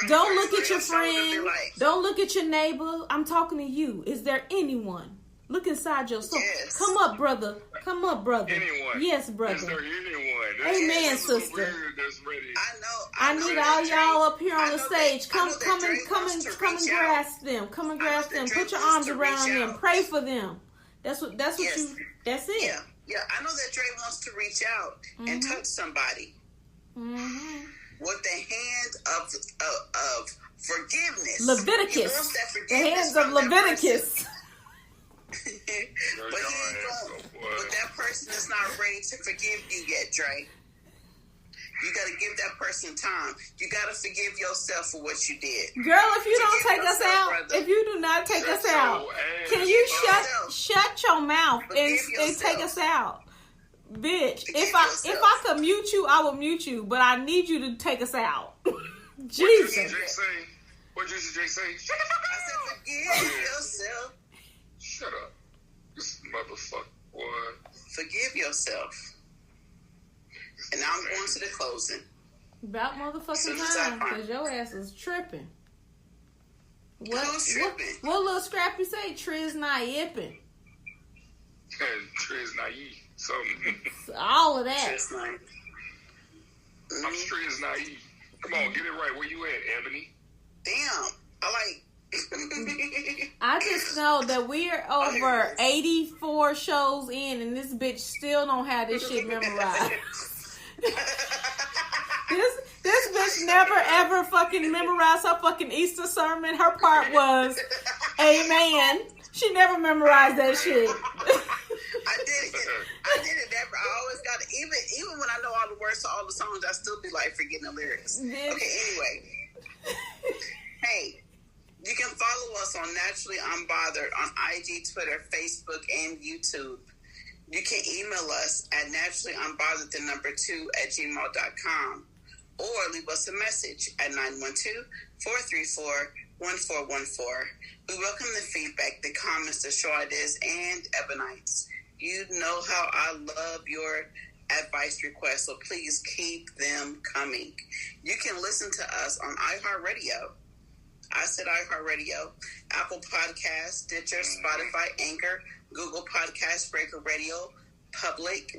Don't look at your friend. Don't look at your neighbor. I'm talking to you. Is there anyone? Look inside your soul. Yes. Come up, brother. Anyone? Yes, brother. Is there anyone? Amen, sister. I need all y'all up here on the stage. Come and grasp them. Come and grasp them. Put your arms around them. Pray for them. That's it. Yeah. I know that Dre wants to reach out and touch somebody with the hand of forgiveness. Leviticus. The hands of Leviticus. But that person is not ready to forgive you yet, Dre. You got to give that person time. You got to forgive yourself for what you did. Girl, if you don't take us out, if you do not take us out, can you shut your mouth and take us out? Bitch, if I could mute you, I would mute you, but I need you to take us out. Jesus. What did Jay say? Shut the fuck up. I said forgive yourself. Shut up. This motherfucker, boy. Forgive yourself. And now I'm going to the closing. About motherfucking time, because your ass is tripping. Who's tripping? What little scrappy say? Triz not yipping. Triz naive. Something. All of that. Triz naive. I'm Triz naive. Come on, get it right. Where you at, Ebony? Damn. I just know that we're over 84 shows in, and this bitch still don't have this shit memorized. This bitch never ever fucking memorized her fucking Easter sermon. Her part was amen. She never memorized that shit. I did it. Never. I always got it. Even when I know all the words to all the songs, I still be like forgetting the lyrics. Okay, anyway. Hey, you can follow us on Naturally Unbothered on IG, Twitter, Facebook, and YouTube. You can email us at naturallyunbothered2@gmail.com or leave us a message at 912-434-1414. We welcome the feedback, the comments, the show ideas, and Ebonites. You know how I love your advice requests, so please keep them coming. You can listen to us on iHeartRadio. I said iHeartRadio, Apple Podcasts, Stitcher, Spotify, Anchor, Google Podcasts, Spreaker Radio Public,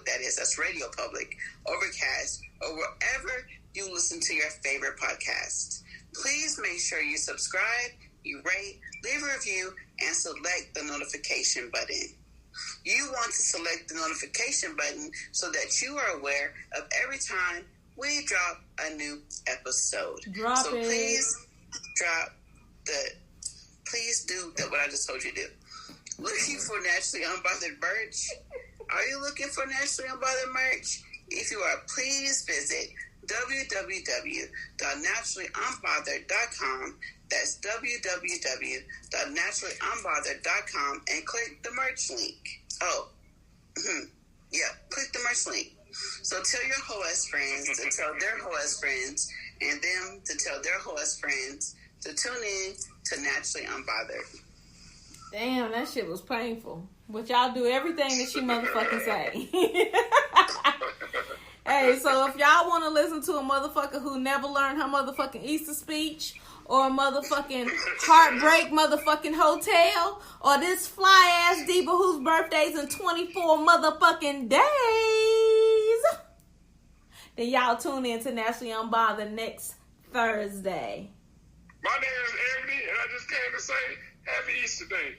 that is, that's Radio Public, Overcast, or wherever you listen to your favorite podcast. Please make sure you subscribe, you rate, leave a review, and select the notification button. You want to select the notification button so that you are aware of every time we drop a new episode. Please drop the please do what I just told you to do. Looking for Naturally Unbothered merch? Are you looking for Naturally Unbothered merch? If you are, please visit www.naturallyunbothered.com. That's www.naturallyunbothered.com and click the merch link. Click the merch link. So tell your hoe-ass friends to tell their hoe-ass friends, and them to tell their hoe-ass friends to tune in to Naturally Unbothered. Damn, that shit was painful. But y'all do everything that she motherfucking say. Hey, so if y'all want to listen to a motherfucker who never learned her motherfucking Easter speech, or a motherfucking heartbreak motherfucking hotel, or this fly ass diva whose birthday's in 24 motherfucking days, then y'all tune in to Nationally Unbothered next Thursday. My name is Ebony, and I just came to say Happy Easter Day.